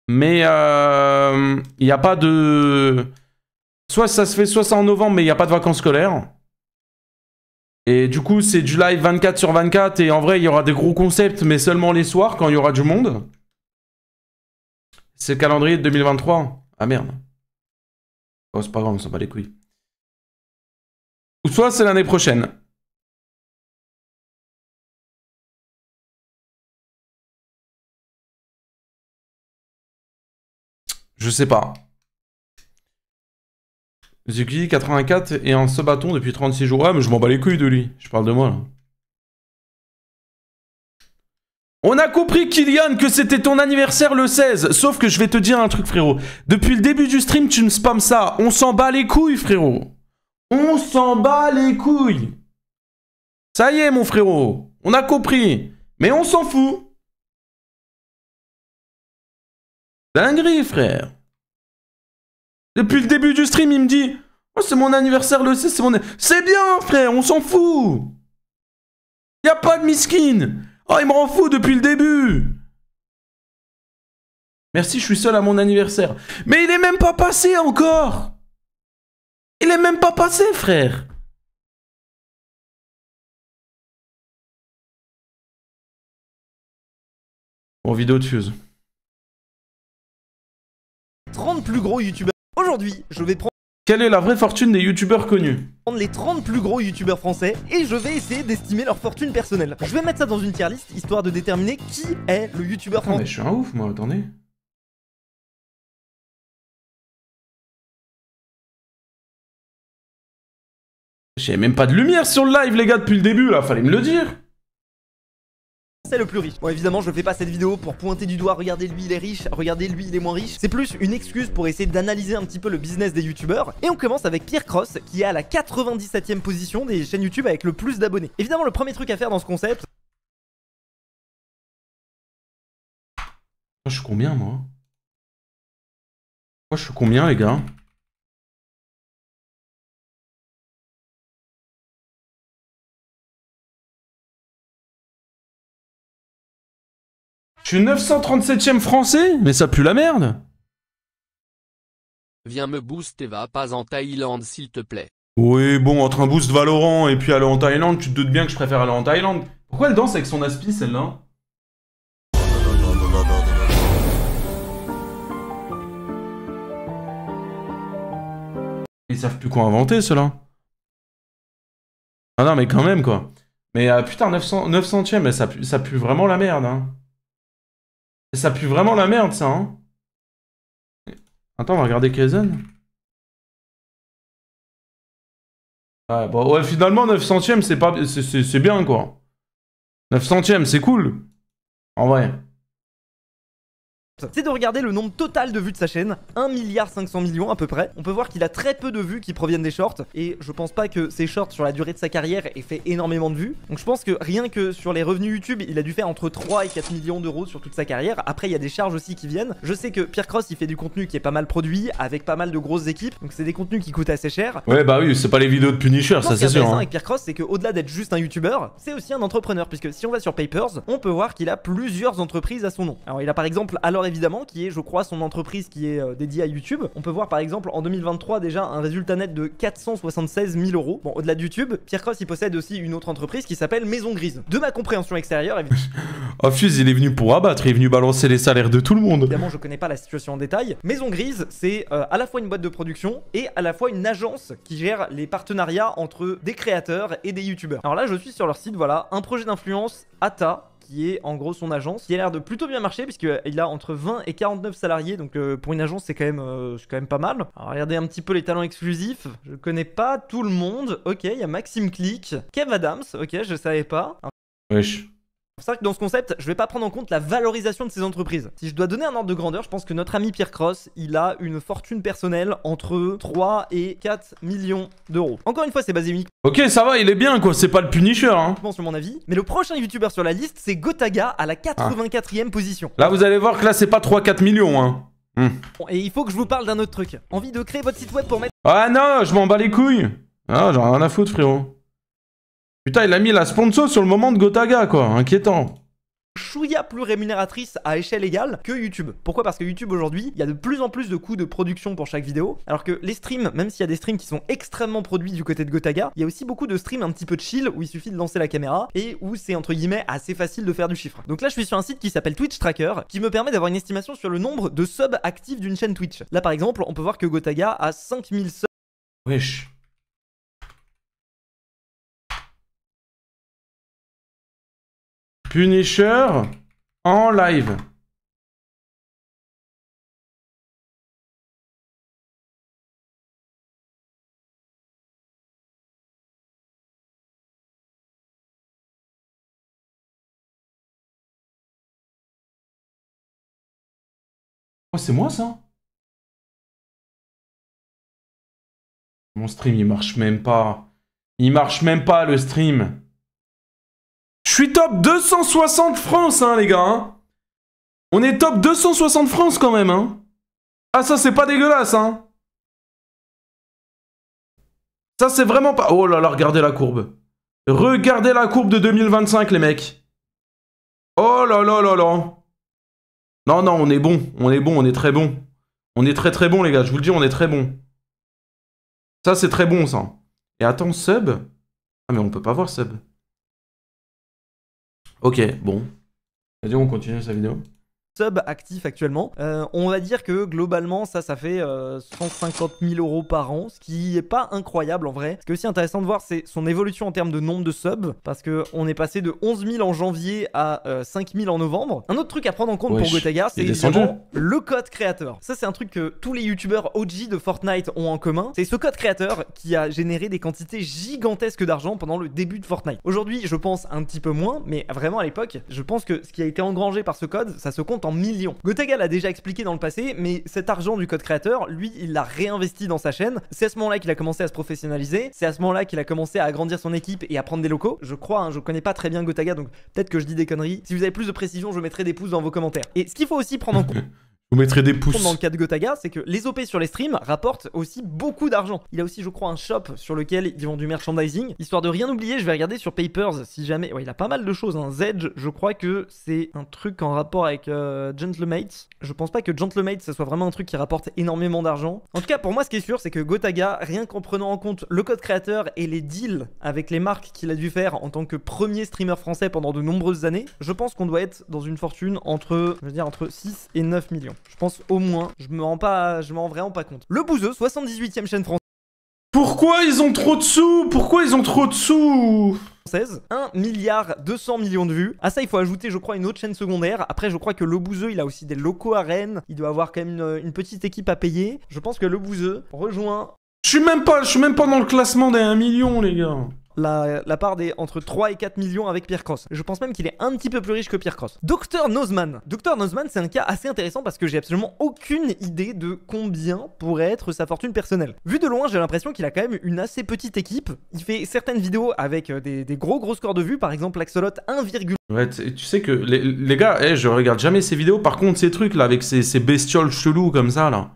mais il n'y a pas de... Soit ça se fait, soit c'est en novembre, mais il n'y a pas de vacances scolaires. Et du coup, c'est du live 24 sur 24. Et en vrai, il y aura des gros concepts, mais seulement les soirs, quand il y aura du monde. C'est le calendrier de 2023. Ah merde. Oh, c'est pas grave, on s'en bat les couilles. Ou soit c'est l'année prochaine. Je sais pas. Zuki 84 et un ce bâton depuis 36 jours. Ah, mais je m'en bats les couilles de lui. Je parle de moi, là. On a compris, Kylian, que c'était ton anniversaire le 16. Sauf que je vais te dire un truc, frérot. Depuis le début du stream, tu me spams ça. On s'en bat les couilles, frérot. On s'en bat les couilles. Ça y est, mon frérot. On a compris. Mais on s'en fout. Dinguerie, frère. Depuis le début du stream, il me dit oh, c'est mon anniversaire le 16, c'est mon... C'est bien, frère, on s'en fout. Y a pas de miskin. Oh, il me rend fou depuis le début. Merci, je suis seul à mon anniversaire. Mais il est même pas passé encore. Il est même pas passé, frère. Bon, vidéo de Fuse. 30 plus gros youtubeurs. Aujourd'hui, je vais prendre... Quelle est la vraie fortune des youtubeurs connus? Les 30 plus gros youtubeurs français et je vais essayer d'estimer leur fortune personnelle. Je vais mettre ça dans une tier list histoire de déterminer qui est le youtubeur français. Mais je suis un ouf, moi, attendez. J'ai même pas de lumière sur le live, les gars, depuis le début, là, fallait me le dire. C'est le plus riche. Bon, évidemment, je fais pas cette vidéo pour pointer du doigt, regardez lui il est riche, regardez lui il est moins riche. C'est plus une excuse pour essayer d'analyser un petit peu le business des youtubeurs. Et on commence avec Pierre Cross, qui est à la 97e position des chaînes YouTube avec le plus d'abonnés. Évidemment, le premier truc à faire dans ce concept... Je suis combien, moi? Moi, je suis combien, les gars? Je suis 937ème français? Mais ça pue la merde! Viens me boost et va pas en Thaïlande s'il te plaît. Oui, bon, entre un boost Valorant et puis aller en Thaïlande, tu te doutes bien que je préfère aller en Thaïlande. Pourquoi elle danse avec son aspi, celle-là? Ils savent plus quoi inventer, ceux-là. Ah non, mais quand même, quoi. Mais putain, 900ème, mais ça pue vraiment la merde, hein. Ça pue vraiment la merde, ça, hein. Attends, on va regarder Kaizen. Ouais, bon, ouais, finalement, 900ème, c'est bien, quoi. 900ème, c'est cool. En vrai. C'est de regarder le nombre total de vues de sa chaîne, 1,5 milliard à peu près. On peut voir qu'il a très peu de vues qui proviennent des shorts, et je pense pas que ces shorts sur la durée de sa carrière aient fait énormément de vues. Donc je pense que rien que sur les revenus YouTube, il a dû faire entre 3 et 4 millions d'euros sur toute sa carrière. Après il y a des charges aussi qui viennent. Je sais que Pierre Cross il fait du contenu qui est pas mal produit, avec pas mal de grosses équipes, donc c'est des contenus qui coûtent assez cher. Ouais bah oui, c'est pas les vidéos de Punisher, ça c'est sûr. Ce qui est avec Pierre Cross, c'est qu'au-delà d'être juste un youtubeur, c'est aussi un entrepreneur, puisque si on va sur Papers, on peut voir qu'il a plusieurs entreprises à son nom. Alors il a par exemple Alors évidemment, qui est je crois son entreprise qui est dédiée à YouTube. On peut voir par exemple en 2023 déjà un résultat net de 476 000 euros. Bon, au-delà de YouTube, Pierre Cross il possède aussi une autre entreprise qui s'appelle Maison Grise. De ma compréhension extérieure, évidemment. Oh Fuse, il est venu pour abattre, il est venu balancer les salaires de tout le monde. Évidemment, je connais pas la situation en détail. Maison Grise, c'est à la fois une boîte de production et à la fois une agence qui gère les partenariats entre des créateurs et des youtubeurs. Alors là, je suis sur leur site, voilà, un projet d'influence, ATA, qui est en gros son agence, qui a l'air de plutôt bien marcher puisqu'il a entre 20 et 49 salariés, donc pour une agence c'est quand même pas mal. Alors regardez un petit peu les talents exclusifs, je connais pas tout le monde. Ok, il y a Maxime Click, Kev Adams, ok, je savais pas. Wesh. C'est vrai que dans ce concept, je vais pas prendre en compte la valorisation de ces entreprises. Si je dois donner un ordre de grandeur, je pense que notre ami Pierre Cross, il a une fortune personnelle entre 3 et 4 millions d'euros. Encore une fois, c'est basé uniquement. Ok, ça va, il est bien quoi, c'est pas le Punisher hein. Sur mon avis. Mais le prochain youtubeur sur la liste, c'est Gotaga à la 84e position. Là, vous allez voir que là, c'est pas 3-4 millions hein. Bon, et il faut que je vous parle d'un autre truc. Envie de créer votre site web pour mettre... Ah non, je m'en bats les couilles. Ah, j'en ai rien à foutre frérot. Putain, il a mis la sponsor sur le moment de Gotaga quoi, inquiétant. Chouïa plus rémunératrice à échelle égale que YouTube. Pourquoi? Parce que YouTube aujourd'hui, il y a de plus en plus de coûts de production pour chaque vidéo, alors que les streams, même s'il y a des streams qui sont extrêmement produits du côté de Gotaga, il y a aussi beaucoup de streams un petit peu chill où il suffit de lancer la caméra et où c'est entre guillemets assez facile de faire du chiffre. Donc là je suis sur un site qui s'appelle Twitch Tracker qui me permet d'avoir une estimation sur le nombre de subs actifs d'une chaîne Twitch. Là par exemple, on peut voir que Gotaga a 5000 subs. Wesh. Punisher en live. Oh, c'est moi ça? Mon stream il marche même pas. Il marche même pas le stream. Je suis top 260 France, hein, les gars. Hein. On est top 260 France quand même, hein. Ah, ça, c'est pas dégueulasse, hein. Ça, c'est vraiment pas... Oh là là, regardez la courbe. Regardez la courbe de 2025, les mecs. Oh là là là là. Non, non, on est bon. On est bon, on est très bon. On est très très bon, les gars. Je vous le dis, on est très bon. Ça, c'est très bon, ça. Et attends, sub. Ah, mais on peut pas voir sub. Ok, bon. Vas-y, on continue sa vidéo. Sub actif actuellement. On va dire que globalement ça fait 150 000 euros par an, ce qui est pas incroyable en vrai. Ce qui est aussi intéressant de voir, c'est son évolution en termes de nombre de subs, parce que on est passé de 11 000 en janvier à 5 000 en novembre. Un autre truc à prendre en compte pour Gotaga, c'est évidemment le code créateur. Ça c'est un truc que tous les youtubeurs OG de Fortnite ont en commun. C'est ce code créateur qui a généré des quantités gigantesques d'argent pendant le début de Fortnite. Aujourd'hui je pense un petit peu moins, mais vraiment à l'époque, je pense que ce qui a été engrangé par ce code, ça se compte en millions. Gotaga l'a déjà expliqué dans le passé, mais cet argent du code créateur, lui, il l'a réinvesti dans sa chaîne. C'est à ce moment-là qu'il a commencé à se professionnaliser. C'est à ce moment-là qu'il a commencé à agrandir son équipe et à prendre des locaux. Je crois, hein, je connais pas très bien Gotaga, donc peut-être que je dis des conneries. Si vous avez plus de précision, je mettrai des pouces dans vos commentaires. Et ce qu'il faut aussi prendre en compte... Vous mettrez des pouces. Dans le cas de Gotaga, c'est que les OP sur les streams rapportent aussi beaucoup d'argent. Il a aussi, je crois, un shop sur lequel ils vendent du merchandising. Histoire de rien oublier, je vais regarder sur Papers si jamais... Ouais, il a pas mal de choses. Hein. Zedge, je crois que c'est un truc en rapport avec Gentlemates. Je pense pas que Gentlemates, ça soit vraiment un truc qui rapporte énormément d'argent. En tout cas, pour moi, ce qui est sûr, c'est que Gotaga, rien qu'en prenant en compte le code créateur et les deals avec les marques qu'il a dû faire en tant que premier streamer français pendant de nombreuses années, je pense qu'on doit être dans une fortune entre 6 et 9 millions. Je pense au moins, je m'en rends vraiment pas compte. Le Bouzeux, 78e chaîne française. Pourquoi ils ont trop de sous? Pourquoi ils ont trop de sous? 1 milliard 200 millions de vues. À ça, il faut ajouter, je crois, une autre chaîne secondaire. Après, je crois que Le Bouzeux, il a aussi des locaux à Rennes. Il doit avoir quand même une petite équipe à payer. Je pense que Le Bouzeux rejoint... Je suis même pas dans le classement des 1 million, les gars. La part des entre 3 et 4 millions avec Pierre Cross. Je pense même qu'il est un petit peu plus riche que Pierre Cross. Dr Nozman. Dr Nozman, c'est un cas assez intéressant parce que j'ai absolument aucune idée de combien pourrait être sa fortune personnelle. Vu de loin, j'ai l'impression qu'il a quand même une assez petite équipe. Il fait certaines vidéos avec des gros scores de vues. Par exemple, l'Axolot 1, ouais, tu sais que les gars, je regarde jamais ces vidéos. Par contre, ces trucs là avec ces bestioles chelous comme ça là.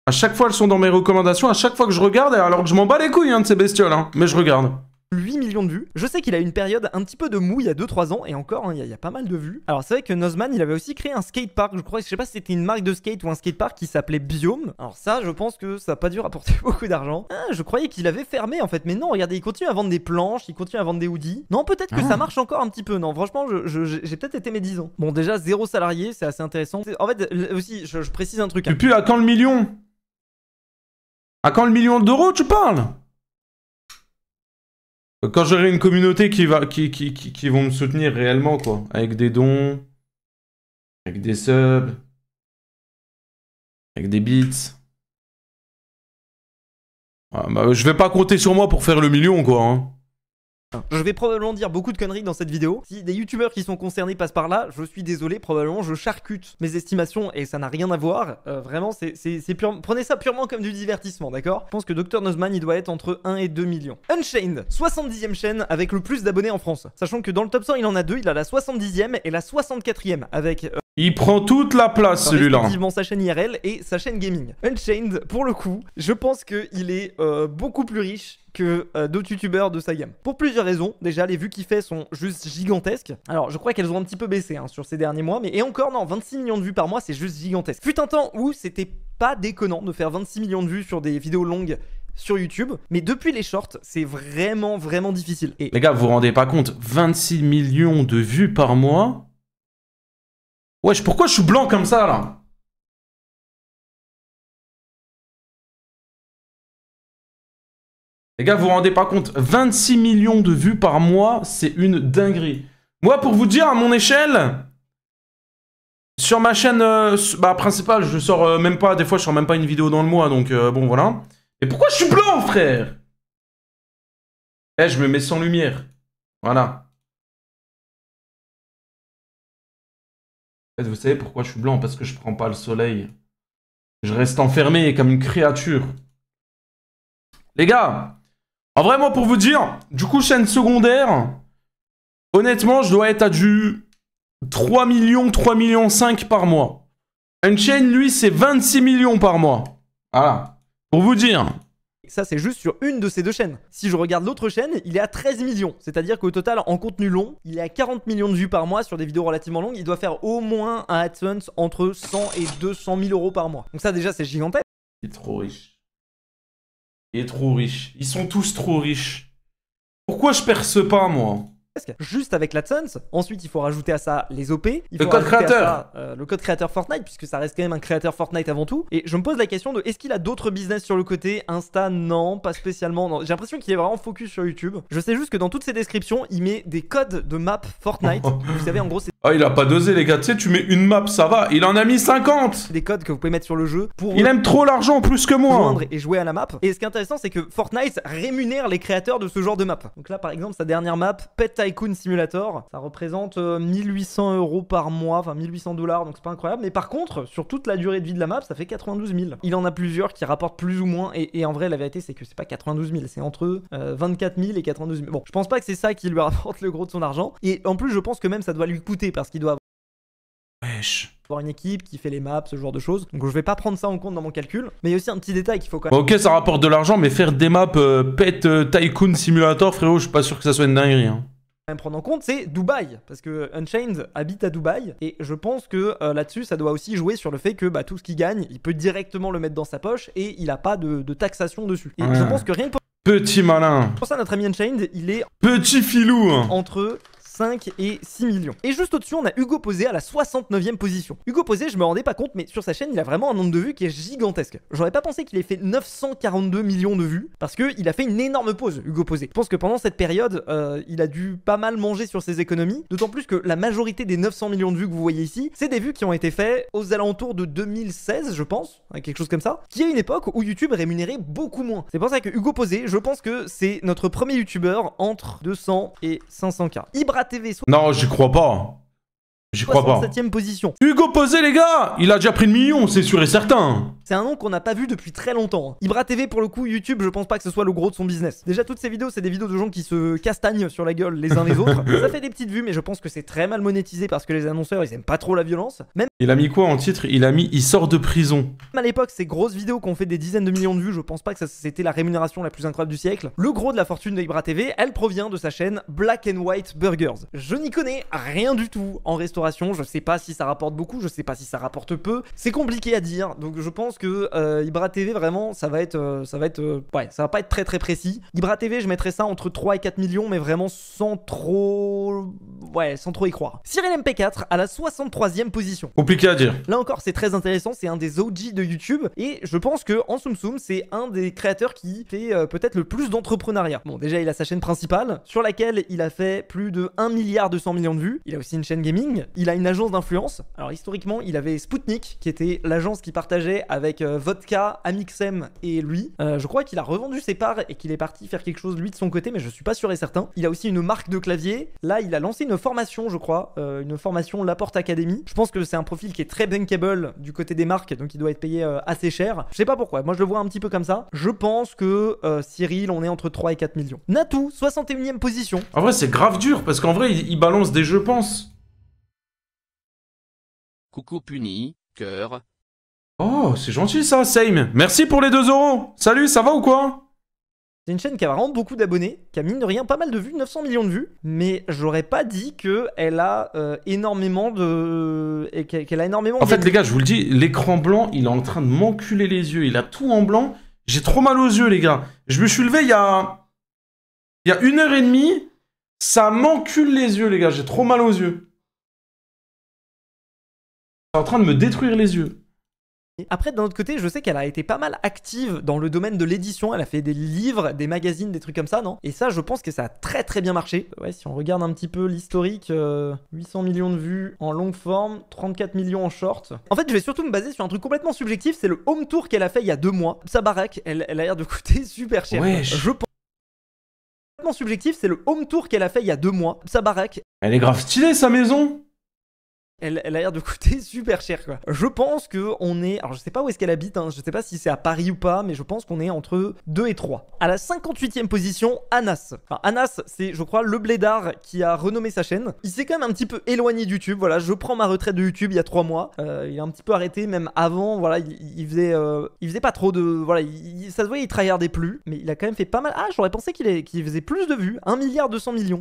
À chaque fois, elles sont dans mes recommandations. À chaque fois que je regarde, alors que je m'en bats les couilles hein, de ces bestioles, hein, mais je regarde. 8 millions de vues. Je sais qu'il a une période un petit peu de mou il y a 2-3 ans et encore, hein, il y a pas mal de vues. Alors c'est vrai que Nozman, il avait aussi créé un skatepark, je sais pas si c'était une marque de skate ou un skatepark qui s'appelait Biome. Alors ça, je pense que ça a pas dû rapporter beaucoup d'argent. Ah, je croyais qu'il avait fermé en fait, mais non, regardez, il continue à vendre des planches, il continue à vendre des hoodies. Non, peut-être que ça marche encore un petit peu, non, franchement, j'ai peut-être été médisant. Bon, déjà, 0 salarié, c'est assez intéressant. En fait, aussi, je précise un truc. Et puis, à quand le million? À quand le million d'euros, tu parles? Quand j'aurai une communauté qui vont me soutenir réellement, quoi. Avec des dons, avec des subs, avec des beats. Ah, bah, je vais pas compter sur moi pour faire le million, quoi. Hein. Je vais probablement dire beaucoup de conneries dans cette vidéo. Si des youtubeurs qui sont concernés passent par là, je suis désolé, probablement je charcute mes estimations et ça n'a rien à voir. Vraiment, c'est purement... Prenez ça purement comme du divertissement, d'accord? Je pense que Dr Nozman, il doit être entre 1 et 2 millions. Unchained, 70e chaîne avec le plus d'abonnés en France. Sachant que dans le top 100, il en a deux, il a la 70e et la 64e avec... il prend toute la place, celui-là. Respectivement sa chaîne IRL et sa chaîne gaming. Unchained, pour le coup, je pense qu'il est beaucoup plus riche que d'autres youtubeurs de sa gamme. Pour plusieurs raisons. Déjà, les vues qu'il fait sont juste gigantesques. Alors, je crois qu'elles ont un petit peu baissé hein, sur ces derniers mois. Mais et encore, non, 26 millions de vues par mois, c'est juste gigantesque. Fut un temps où c'était pas déconnant de faire 26 millions de vues sur des vidéos longues sur YouTube. Mais depuis les shorts, c'est vraiment, vraiment difficile. Et... Les gars, vous vous rendez pas compte? 26 millions de vues par mois? Wesh, pourquoi je suis blanc comme ça, là? Les gars, vous vous rendez pas compte? 26 millions de vues par mois, c'est une dinguerie. Moi, pour vous dire, à mon échelle, sur ma chaîne principale, je sors même pas, des fois, je sors même pas une vidéo dans le mois, donc bon, voilà. Et pourquoi je suis blanc, frère? Eh, je me mets sans lumière. Voilà. En fait, vous savez pourquoi je suis blanc? Parce que je prends pas le soleil. Je reste enfermé comme une créature. Les gars, en vrai, moi, pour vous dire, du coup, chaîne secondaire, honnêtement, je dois être à du 3 millions, 3 millions 5 par mois. Unchained, lui, c'est 26 millions par mois. Voilà. Pour vous dire. Ça, c'est juste sur une de ces deux chaînes. Si je regarde l'autre chaîne, il est à 13 millions. C'est-à-dire qu'au total, en contenu long, il est à 40 millions de vues par mois sur des vidéos relativement longues. Il doit faire au moins un AdSense entre 100 et 200 000 euros par mois. Donc ça, déjà, c'est gigantesque. Il est trop riche. Il est trop riche. Ils sont tous trop riches. Pourquoi je perce pas, moi? Juste avec l'AdSense. Ensuite, il faut rajouter à ça les OP. Il faut le code créateur. À ça, le code créateur Fortnite, puisque ça reste quand même un créateur Fortnite avant tout. Et je me pose la question de est-ce qu'il a d'autres business sur le côté? Insta, non, pas spécialement. J'ai l'impression qu'il est vraiment focus sur YouTube. Je sais juste que dans toutes ses descriptions, il met des codes de map Fortnite. Vous savez, en gros, c'est... Oh, il a pas dosé, les gars. Tu sais, tu mets une map, ça va. Il en a mis 50. Des codes que vous pouvez mettre sur le jeu pour... Il aime trop l'argent plus que moi. Joindre et jouer à la map. Et ce qui est intéressant, c'est que Fortnite rémunère les créateurs de ce genre de map. Donc là, par exemple, sa dernière map, Pet Tycoon Simulator, ça représente 1800 euros par mois, enfin 1800 $, donc c'est pas incroyable. Mais par contre, sur toute la durée de vie de la map, ça fait 92 000. Il en a plusieurs qui rapportent plus ou moins. Et en vrai, la vérité, c'est que c'est pas 92 000, c'est entre 24 000 et 92 000. Bon, je pense pas que c'est ça qui lui rapporte le gros de son argent. Et en plus, je pense que même ça doit lui coûter parce qu'il doit avoir une équipe qui fait les maps, ce genre de choses. Donc je vais pas prendre ça en compte dans mon calcul. Mais il y a aussi un petit détail qu'il faut quand même... Ok, ça rapporte de l'argent, mais faire des maps Pet Tycoon Simulator, frérot, je suis pas sûr que ça soit une dinguerie. Hein. Même prendre en compte, c'est Dubaï, parce que Unchained habite à Dubaï, et je pense que là-dessus, ça doit aussi jouer sur le fait que tout ce qu'il gagne, il peut directement le mettre dans sa poche, et il a pas de taxation dessus. Et je pense que rien que pour... Petit malin. Pour ça, notre ami Unchained, il est... Petit filou. Entre 5 et 6 millions. Et juste au-dessus, on a Hugo Posé à la 69e position. Hugo Posé, je me rendais pas compte, mais sur sa chaîne, il a vraiment un nombre de vues qui est gigantesque. J'aurais pas pensé qu'il ait fait 942 millions de vues, parce qu'il a fait une énorme pause, Hugo Posé. Je pense que pendant cette période, il a dû pas mal manger sur ses économies, d'autant plus que la majorité des 900 millions de vues que vous voyez ici, c'est des vues qui ont été faites aux alentours de 2016, je pense, quelque chose comme ça, qui est une époque où YouTube rémunérait beaucoup moins. C'est pour ça que Hugo Posé, je pense que c'est notre premier YouTubeur entre 200 et 500K. Ibra TV. Non, j'y crois pas. J'y crois pas. 67e position. Hugo Posé, les gars, il a déjà pris le million, c'est sûr et certain. C'est un nom qu'on n'a pas vu depuis très longtemps. Ibra TV, pour le coup, YouTube, je pense pas que ce soit le gros de son business. Déjà, toutes ces vidéos, c'est des vidéos de gens qui se castagnent sur la gueule les uns les autres. Ça fait des petites vues, mais je pense que c'est très mal monétisé parce que les annonceurs, ils aiment pas trop la violence. Même... Il a mis quoi en titre? Il a mis « Il sort de prison ». À l'époque, ces grosses vidéos qui ont fait des dizaines de millions de vues, je pense pas que c'était la rémunération la plus incroyable du siècle. Le gros de la fortune de Ibra TV, elle provient de sa chaîne Black and White Burgers. Je n'y connais rien du tout en restauration, je sais pas si ça rapporte beaucoup, je sais pas si ça rapporte peu. C'est compliqué à dire, donc je pense pense que Ibra TV, vraiment, ça va pas être très très précis. Ibra TV, je mettrais ça entre 3 et 4 millions, mais vraiment sans trop y croire. Cyril MP4 à la 63e position. Compliqué à dire. Là encore, c'est très intéressant, c'est un des OG de YouTube, et je pense que en Tsum Tsum, c'est un des créateurs qui fait peut-être le plus d'entrepreneuriat. Bon, déjà, il a sa chaîne principale, sur laquelle il a fait plus de 1,2 milliard de vues. Il a aussi une chaîne gaming, il a une agence d'influence. Alors historiquement, il avait Spoutnik, qui était l'agence qui partageait avec Vodka, Amixem et lui. Je crois qu'il a revendu ses parts et qu'il est parti faire quelque chose lui de son côté, mais je suis pas sûr et certain. Il a aussi une marque de clavier. Là, il a lancé une formation, je crois, une formation Laporte Academy. Je pense que c'est un profil qui est très bankable du côté des marques, donc il doit être payé assez cher. Je sais pas pourquoi, moi je le vois un petit peu comme ça. Je pense que Cyril, on est entre 3 et 4 millions. Natou, 61e position. En vrai, c'est grave dur, parce qu'en vrai, il balance des je pense. Coucou Puni, cœur. Oh, c'est gentil ça, Same. Merci pour les 2 €. Salut, ça va ou quoi? C'est une chaîne qui a vraiment beaucoup d'abonnés, qui a mine de rien pas mal de vues, 900 millions de vues, mais j'aurais pas dit qu'elle a énormément de... qu'elle a énormément... En fait, les gars, je vous le dis, l'écran blanc, il est en train de m'enculer les yeux. Il a tout en blanc. J'ai trop mal aux yeux, les gars. Je me suis levé il y a 1h30. Ça m'encule les yeux, les gars. J'ai trop mal aux yeux. C'est en train de me détruire les yeux. Après, d'un autre côté, je sais qu'elle a été pas mal active dans le domaine de l'édition. Elle a fait des livres, des magazines, des trucs comme ça, non? Et ça, je pense que ça a très très bien marché. Ouais, si on regarde un petit peu l'historique, 800 millions de vues en longue forme, 34 millions en short. En fait, je vais surtout me baser sur un truc complètement subjectif. C'est le home tour qu'elle a fait il y a 2 mois. Sa baraque, elle a l'air de coûter super cher. Ouais, je pense... Complètement subjectif, c'est le home tour qu'elle a fait il y a 2 mois. Sa baraque. Elle est grave stylée, sa maison. Elle a l'air de coûter super cher, quoi. Je pense que on est... Alors, je sais pas où est-ce qu'elle habite, hein. Je sais pas si c'est à Paris ou pas, mais je pense qu'on est entre 2 et 3. À la 58e position, Anas. Enfin, Anas, c'est, je crois, le blédard qui a renommé sa chaîne. Il s'est quand même un petit peu éloigné de YouTube. Voilà, je prends ma retraite de YouTube il y a 3 mois. Il a un petit peu arrêté, même avant. Voilà, il faisait pas trop de... Voilà, ça se voyait, il tryhardait plus. Mais il a quand même fait pas mal... Ah, j'aurais pensé qu'il faisait plus de vues. 1,2 milliard.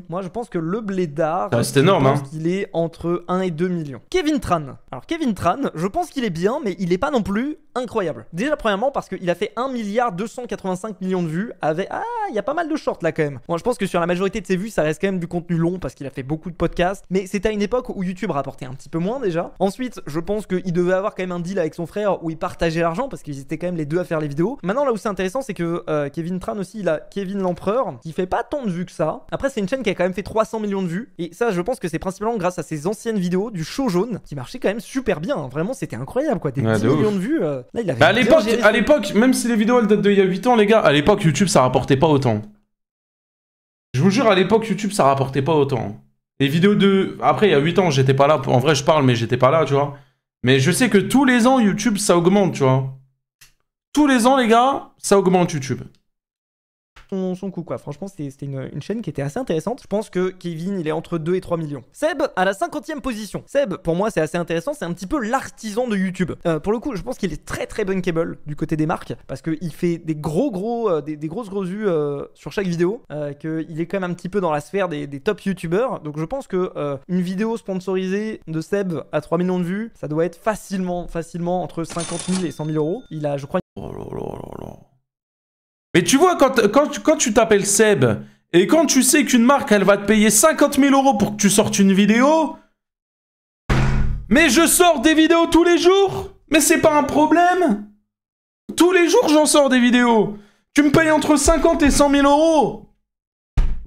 Moi, je pense que le blédard... C'est énorme, hein. Je pense qu'il est entre 1 et 2 millions. Kevin Tran. Alors Kevin Tran, je pense qu'il est bien, mais il est pas non plus incroyable. Déjà premièrement parce qu'il a fait 1,285 milliard de vues avec... Ah, il y a pas mal de shorts là quand même. Bon, je pense que sur la majorité de ses vues, ça reste quand même du contenu long parce qu'il a fait beaucoup de podcasts. Mais c'était à une époque où YouTube rapportait un petit peu moins déjà. Ensuite, je pense qu'il devait avoir quand même un deal avec son frère où il partageait l'argent parce qu'ils étaient quand même les deux à faire les vidéos. Maintenant là où c'est intéressant, c'est que Kevin Tran aussi, il a Kevin l'Empereur qui fait pas tant de vues que ça. Après, c'est une chaîne qui a quand même fait 300 millions de vues. Et ça, je pense que c'est principalement grâce à ses anciennes vidéos du show jaune qui marchait quand même super bien. Vraiment, c'était incroyable quoi. Des 10 millions de vues. Là, il avait à l'époque, même si les vidéos elles datent d'il y a 8 ans, les gars, à l'époque, YouTube ça rapportait pas autant. Je vous jure, à l'époque, YouTube ça rapportait pas autant. Les vidéos de. Après, il y a 8 ans, j'étais pas là. En vrai, je parle, mais j'étais pas là, tu vois. Mais je sais que tous les ans, YouTube ça augmente, tu vois. Tous les ans, les gars, ça augmente YouTube. Son coup quoi, franchement c'était une chaîne qui était assez intéressante. Je pense que Kevin il est entre 2 et 3 millions. Seb à la 50e position. Seb pour moi c'est assez intéressant, c'est un petit peu l'artisan de YouTube. Pour le coup je pense qu'il est très très bankable du côté des marques parce qu'il fait des grosses vues sur chaque vidéo, qu'il est quand même un petit peu dans la sphère des top youtubeurs. Donc je pense que une vidéo sponsorisée de Seb à 3 millions de vues, ça doit être facilement entre 50 000 et 100 000 euros. Il a je crois... Oh là là là là. Mais tu vois, quand tu t'appelles Seb, et quand tu sais qu'une marque, elle va te payer 50 000 € pour que tu sortes une vidéo... Mais je sors des vidéos tous les jours. Mais c'est pas un problème. Tous les jours, j'en sors des vidéos. Tu me payes entre 50 et 100 000 €.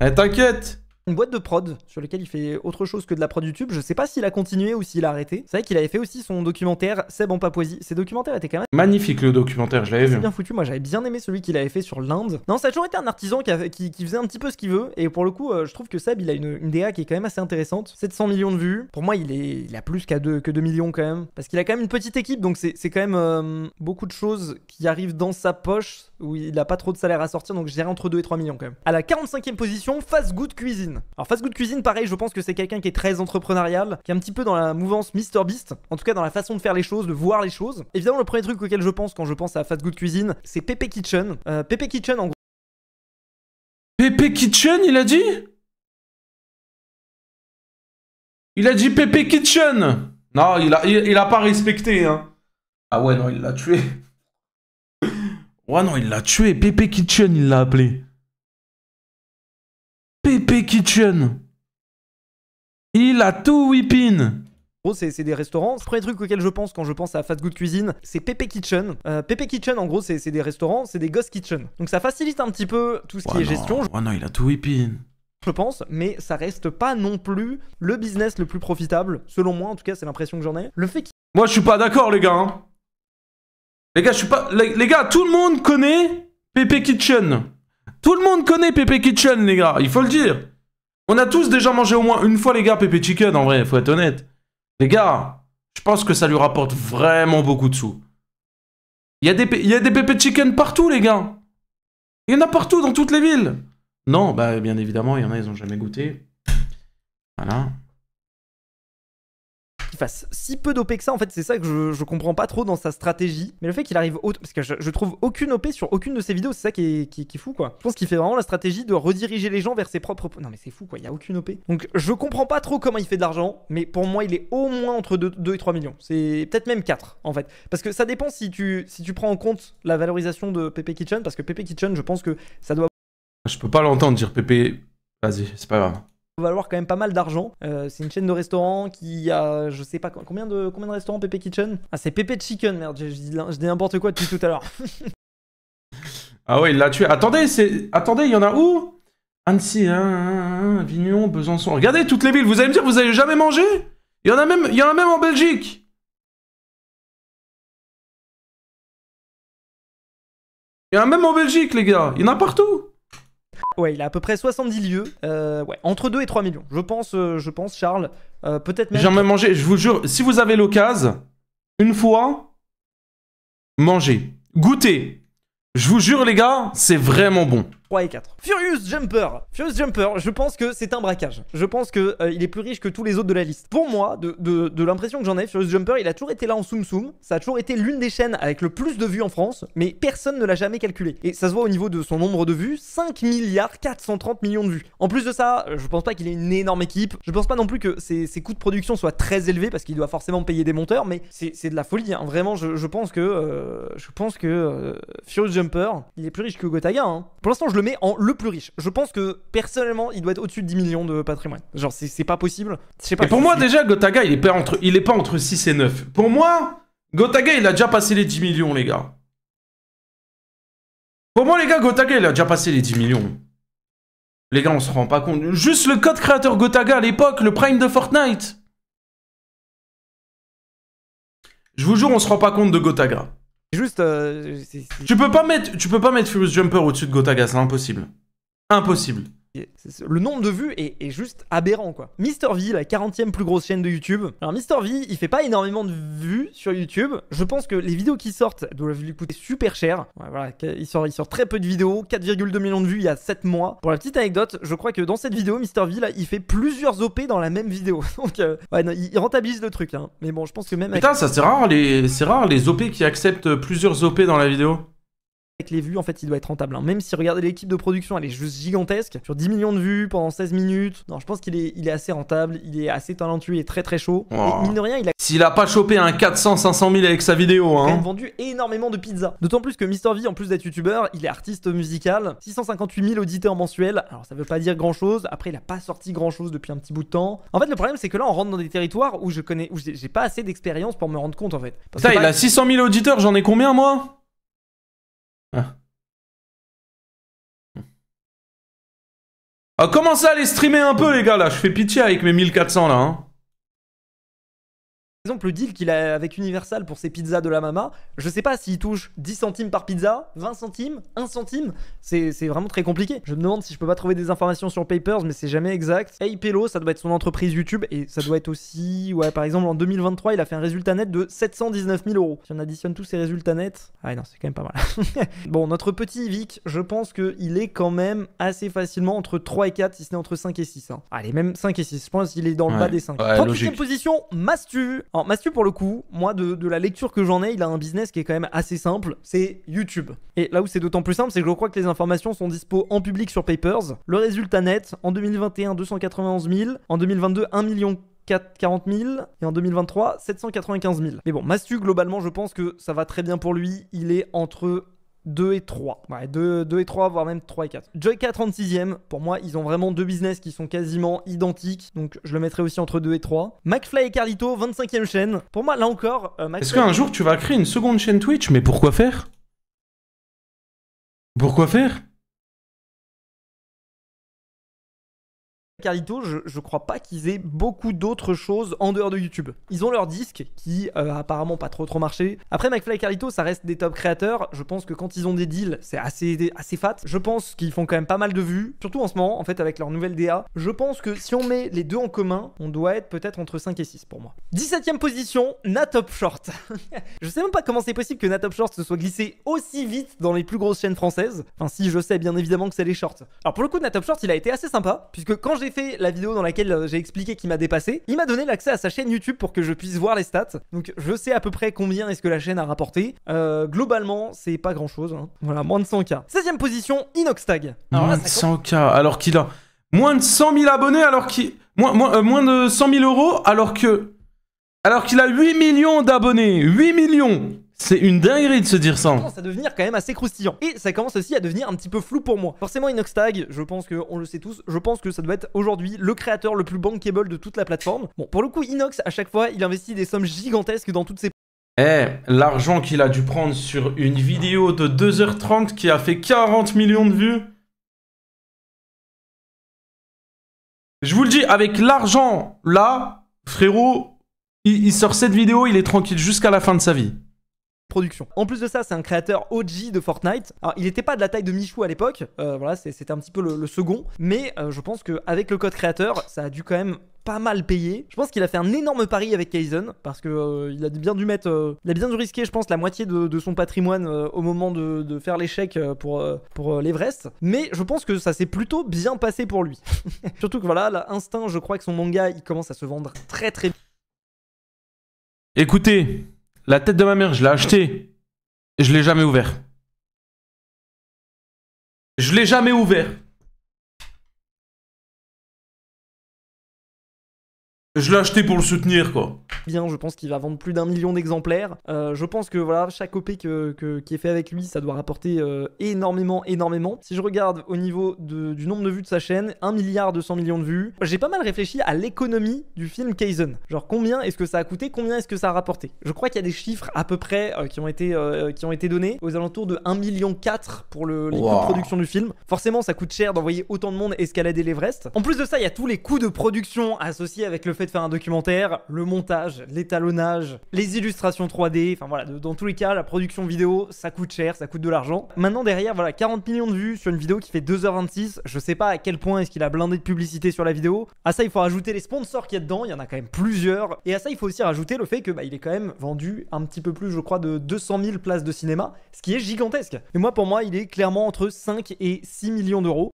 Eh, t'inquiète. Une boîte de prod sur laquelle il fait autre chose que de la prod YouTube. Je sais pas s'il a continué ou s'il a arrêté. C'est vrai qu'il avait fait aussi son documentaire Seb en Papouasie. Ces documentaires étaient quand même magnifique, le documentaire, je l'avais vu. Bien foutu. Moi j'avais bien aimé celui qu'il avait fait sur l'Inde. Non, ça a toujours été un artisan qui faisait un petit peu ce qu'il veut. Et pour le coup, je trouve que Seb il a une DA qui est quand même assez intéressante. 700 millions de vues. Pour moi, il a plus que 2 millions quand même. Parce qu'il a quand même une petite équipe. Donc c'est quand même beaucoup de choses qui arrivent dans sa poche où il a pas trop de salaire à sortir. Donc je dirais entre 2 et 3 millions quand même. À la 45e position, Fast Good Cuisine. Alors Fast Good Cuisine, pareil, je pense que c'est quelqu'un qui est très entrepreneurial, qui est un petit peu dans la mouvance MrBeast, en tout cas dans la façon de faire les choses, de voir les choses. Évidemment, le premier truc auquel je pense quand je pense à Fast Good Cuisine, c'est Pepe Kitchen. Pepe Kitchen, en gros. Pepe Kitchen, il a dit? Il a dit Pepe Kitchen. Non, il a pas respecté, hein. Ah ouais, non, il l'a tué. Oh non, il l'a tué. Pepe Kitchen, il l'a appelé. Pepe Kitchen. Il a tout whippin'. En gros, c'est des restaurants. Le premier truc auquel je pense quand je pense à Fast Good Cuisine, c'est Pepe Kitchen. Pepe Kitchen, en gros, c'est des restaurants, c'est des ghost kitchen. Donc ça facilite un petit peu tout ce qui est gestion. Oh non, il a tout whippin'. Je pense, mais ça reste pas non plus le business le plus profitable. Selon moi, en tout cas, c'est l'impression que j'en ai. Le fait qu'il... Moi, je suis pas d'accord, les gars. Hein. Les gars, je suis pas... Les gars, tout le monde connaît Pepe Kitchen. Tout le monde connaît Pepe Kitchen, les gars. Il faut le dire. On a tous déjà mangé au moins une fois, les gars, Pepe Chicken, en vrai. Faut être honnête. Les gars, je pense que ça lui rapporte vraiment beaucoup de sous. Il y a des Pepe Chicken partout, les gars. Il y en a partout, dans toutes les villes. Non, bah, bien évidemment, il y en a, ils ont jamais goûté. Voilà. Qu'il fasse si peu d'OP que ça, en fait, c'est ça que je comprends pas trop dans sa stratégie. Mais le fait qu'il arrive parce que je trouve aucune OP sur aucune de ses vidéos, c'est ça qui est fou, quoi. Je pense qu'il fait vraiment la stratégie de rediriger les gens vers ses propres... Non, mais c'est fou, quoi, il y a aucune OP. Donc, je comprends pas trop comment il fait de l'argent, mais pour moi, il est au moins entre 2 et 3 millions. C'est peut-être même 4, en fait. Parce que ça dépend si tu prends en compte la valorisation de Pepe Kitchen, parce que Pepe Kitchen, je pense que ça doit... Je peux pas l'entendre dire Pepe... Vas-y, c'est pas grave. Valoir quand même pas mal d'argent. C'est une chaîne de restaurants qui a, je sais pas combien de restaurants Pepe Kitchen. Ah, c'est Pepe Chicken, merde, je dis n'importe quoi depuis tout à l'heure. Ah ouais, il l'a tué. Attendez, il y en a où? Annecy, Avignon, Besançon. Regardez toutes les villes, vous allez me dire, vous avez jamais mangé? Il y en a même en Belgique. Il y en a même en Belgique, les gars. Il y en a partout. Ouais, il a à peu près 70 lieux. Ouais, entre 2 et 3 millions. Je pense, Charles. Peut-être même... J'ai jamais mangé, je vous jure, si vous avez l'occasion, une fois, mangez. Goûtez. Je vous jure, les gars, c'est vraiment bon. 3 et 4. Furious Jumper. Furious Jumper, je pense que c'est un braquage. Je pense que il est plus riche que tous les autres de la liste. Pour moi, de l'impression que j'en ai, Furious Jumper, il a toujours été là en Soum Soum. Ça a toujours été l'une des chaînes avec le plus de vues en France, mais personne ne l'a jamais calculé. Et ça se voit au niveau de son nombre de vues, 5 milliards 430 millions de vues. En plus de ça, je pense pas qu'il ait une énorme équipe. Je pense pas non plus que ses coûts de production soient très élevés parce qu'il doit forcément payer des monteurs, mais c'est de la folie. Hein. Vraiment, je pense que Furious Jumper, il est plus riche que Gotaga. Hein. Pour l'instant, je le mets en le plus riche. Je pense que personnellement, il doit être au-dessus de 10 millions de patrimoine. Genre, c'est pas possible. Je sais pas. Et pour moi, déjà, Gotaga, il est pas entre 6 et 9. Pour moi, Gotaga, il a déjà passé les 10 millions, les gars. Pour moi, les gars, Gotaga, il a déjà passé les 10 millions. Les gars, on se rend pas compte. Juste le code créateur Gotaga à l'époque, le prime de Fortnite. Je vous jure, on se rend pas compte de Gotaga. Juste, tu peux pas mettre Furious Jumper au-dessus de Gotaga, c'est impossible. Impossible. Le nombre de vues est juste aberrant, quoi. MrV, la 40e plus grosse chaîne de YouTube. Alors MrV, il fait pas énormément de vues sur YouTube. Je pense que les vidéos qui sortent doivent lui coûter super cher. Ouais, voilà, il sort très peu de vidéos, 4,2 millions de vues il y a 7 mois. Pour la petite anecdote, je crois que dans cette vidéo, MrV, là, il fait plusieurs OP dans la même vidéo. Donc, ouais, non, il rentabilise le truc, hein. Mais bon, je pense que même... Putain, ça c'est rare les OP qui acceptent plusieurs OP dans la vidéo. Avec les vues, en fait, il doit être rentable. Hein. Même si, regardez, l'équipe de production, elle est juste gigantesque. Sur 10 millions de vues pendant 16 minutes. Non, je pense qu'il est assez rentable. Il est assez talentueux et très très chaud. Oh. Et mine de rien, il a... S'il a pas chopé un 400-500 000 avec sa vidéo, hein. Il a quand même vendu énormément de pizzas. D'autant plus que MrV, en plus d'être youtubeur, il est artiste musical. 658 000 auditeurs mensuels. Alors, ça veut pas dire grand chose. Après, il a pas sorti grand chose depuis un petit bout de temps. En fait, le problème, c'est que là, on rentre dans des territoires où j'ai pas assez d'expérience pour me rendre compte, en fait. Putain, il a 600 000 auditeurs, j'en ai combien, moi? Ah, commencez à les streamer un peu, les gars, là. Je fais pitié avec mes 1400, là, hein. Par exemple, le deal qu'il a avec Universal pour ses pizzas de la mama, je sais pas s'il touche 10 centimes par pizza, 20 centimes, 1 centime, c'est vraiment très compliqué. Je me demande si je peux pas trouver des informations sur Papers, mais c'est jamais exact. Hey Pello, ça doit être son entreprise YouTube, et ça doit être aussi, ouais, par exemple, en 2023, il a fait un résultat net de 719 000 €. Si on additionne tous ses résultats nets, ah non, c'est quand même pas mal. Bon, notre petit Vic, je pense qu'il est quand même assez facilement entre 3 et 4, si ce n'est entre 5 et 6. Hein. Allez, même 5 et 6, je pense qu'il est dans le bas des 5. Ouais, 38e position, Mastu. Alors, Mastu, pour le coup, moi, de la lecture que j'en ai, il a un business qui est quand même assez simple, c'est YouTube. Et là où c'est d'autant plus simple, c'est que je crois que les informations sont dispo en public sur Papers. Le résultat net, en 2021, 291 000, en 2022, 1 40 000, et en 2023, 795 000. Mais bon, Mastu, globalement, je pense que ça va très bien pour lui. Il est entre 2 et 3. Ouais, 2 et 3, voire même 3 et 4. Joyka 36ème, pour moi, ils ont vraiment deux business qui sont quasiment identiques, donc je le mettrai aussi entre 2 et 3. McFly et Carlito, 25ème chaîne. Pour moi, là encore, Est-ce qu'un jour tu vas créer une seconde chaîne Twitch? Mais pourquoi faire? Pourquoi faire? Carlito, je crois pas qu'ils aient beaucoup d'autres choses en dehors de YouTube. Ils ont leur disque qui apparemment pas trop marché. Après McFly et Carlito, ça reste des top créateurs. Je pense que quand ils ont des deals, c'est assez fat. Je pense qu'ils font quand même pas mal de vues, surtout en ce moment en fait avec leur nouvelle DA. Je pense que si on met les deux en commun, on doit être peut-être entre 5 et 6 pour moi. 17ème position, Natop Short. Je sais même pas comment c'est possible que Natop Short se soit glissé aussi vite dans les plus grosses chaînes françaises. Enfin si, je sais bien évidemment que c'est les shorts. Alors pour le coup, Natop Short, il a été assez sympa puisque quand j'ai fait la vidéo dans laquelle j'ai expliqué qu'il m'a dépassé, il m'a donné l'accès à sa chaîne YouTube pour que je puisse voir les stats. Donc je sais à peu près combien est-ce que la chaîne a rapporté. Globalement, c'est pas grand chose. Hein. Voilà, moins de 100K. 16ème position, Inoxtag. Moins de 100K, alors qu'il a moins de 100 000 abonnés, alors qu'il... Moins de 100 000 euros, alors qu'il a 8 millions d'abonnés. 8 millions. C'est une dinguerie de se dire ça. Ça commence à devenir quand même assez croustillant. Et ça commence aussi à devenir un petit peu flou pour moi. Forcément, Inoxtag, je pense qu'on le sait tous, je pense que ça doit être aujourd'hui le créateur le plus bankable de toute la plateforme. Bon, pour le coup, Inox, à chaque fois, il investit des sommes gigantesques dans toutes ses... L'argent qu'il a dû prendre sur une vidéo de 2h30 qui a fait 40 millions de vues. Je vous le dis, avec l'argent, là, frérot, il sort cette vidéo, il est tranquille jusqu'à la fin de sa vie. Production. En plus de ça, c'est un créateur OG de Fortnite. Alors, il n'était pas de la taille de Michou à l'époque, voilà, c'était un petit peu le second, mais je pense qu'avec le code créateur, ça a dû quand même pas mal payer. Je pense qu'il a fait un énorme pari avec Kaizen, parce que il a bien dû mettre, il a bien dû risquer, je pense, la moitié de son patrimoine au moment de faire l'échec pour l'Everest, mais je pense que ça s'est plutôt bien passé pour lui. Surtout que voilà, là, Instinct, je crois que son manga, il commence à se vendre très bien. Écoutez, la tête de ma mère, je l'ai acheté. Je l'ai jamais ouvert. Je l'ai jamais ouvert. Je l'ai acheté pour le soutenir, quoi. Bien, je pense qu'il va vendre plus d'1 million d'exemplaires. Je pense que voilà, chaque OP qui est fait avec lui, ça doit rapporter énormément. Si je regarde au niveau du nombre de vues de sa chaîne, 1 milliard 200 millions de vues. J'ai pas mal réfléchi à l'économie du film Kaizen. Genre combien est-ce que ça a coûté, combien est-ce que ça a rapporté. Je crois qu'il y a des chiffres à peu près qui ont été donnés aux alentours de 1,4 million pour les coûts de production du film. Forcément, ça coûte cher d'envoyer autant de monde escalader l'Everest. En plus de ça, il y a tous les coûts de production associés avec le fait de faire un documentaire, le montage, l'étalonnage, les illustrations 3D, enfin voilà, dans tous les cas, la production vidéo, ça coûte cher, ça coûte de l'argent. Maintenant derrière, voilà, 40 millions de vues sur une vidéo qui fait 2h26, je sais pas à quel point est-ce qu'il a blindé de publicité sur la vidéo. À ça, il faut rajouter les sponsors qu'il y a dedans, il y en a quand même plusieurs. Et à ça, il faut aussi rajouter le fait que il est quand même vendu un petit peu plus, je crois, de 200 000 places de cinéma, ce qui est gigantesque. Et moi, pour moi, il est clairement entre 5 et 6 millions d'euros.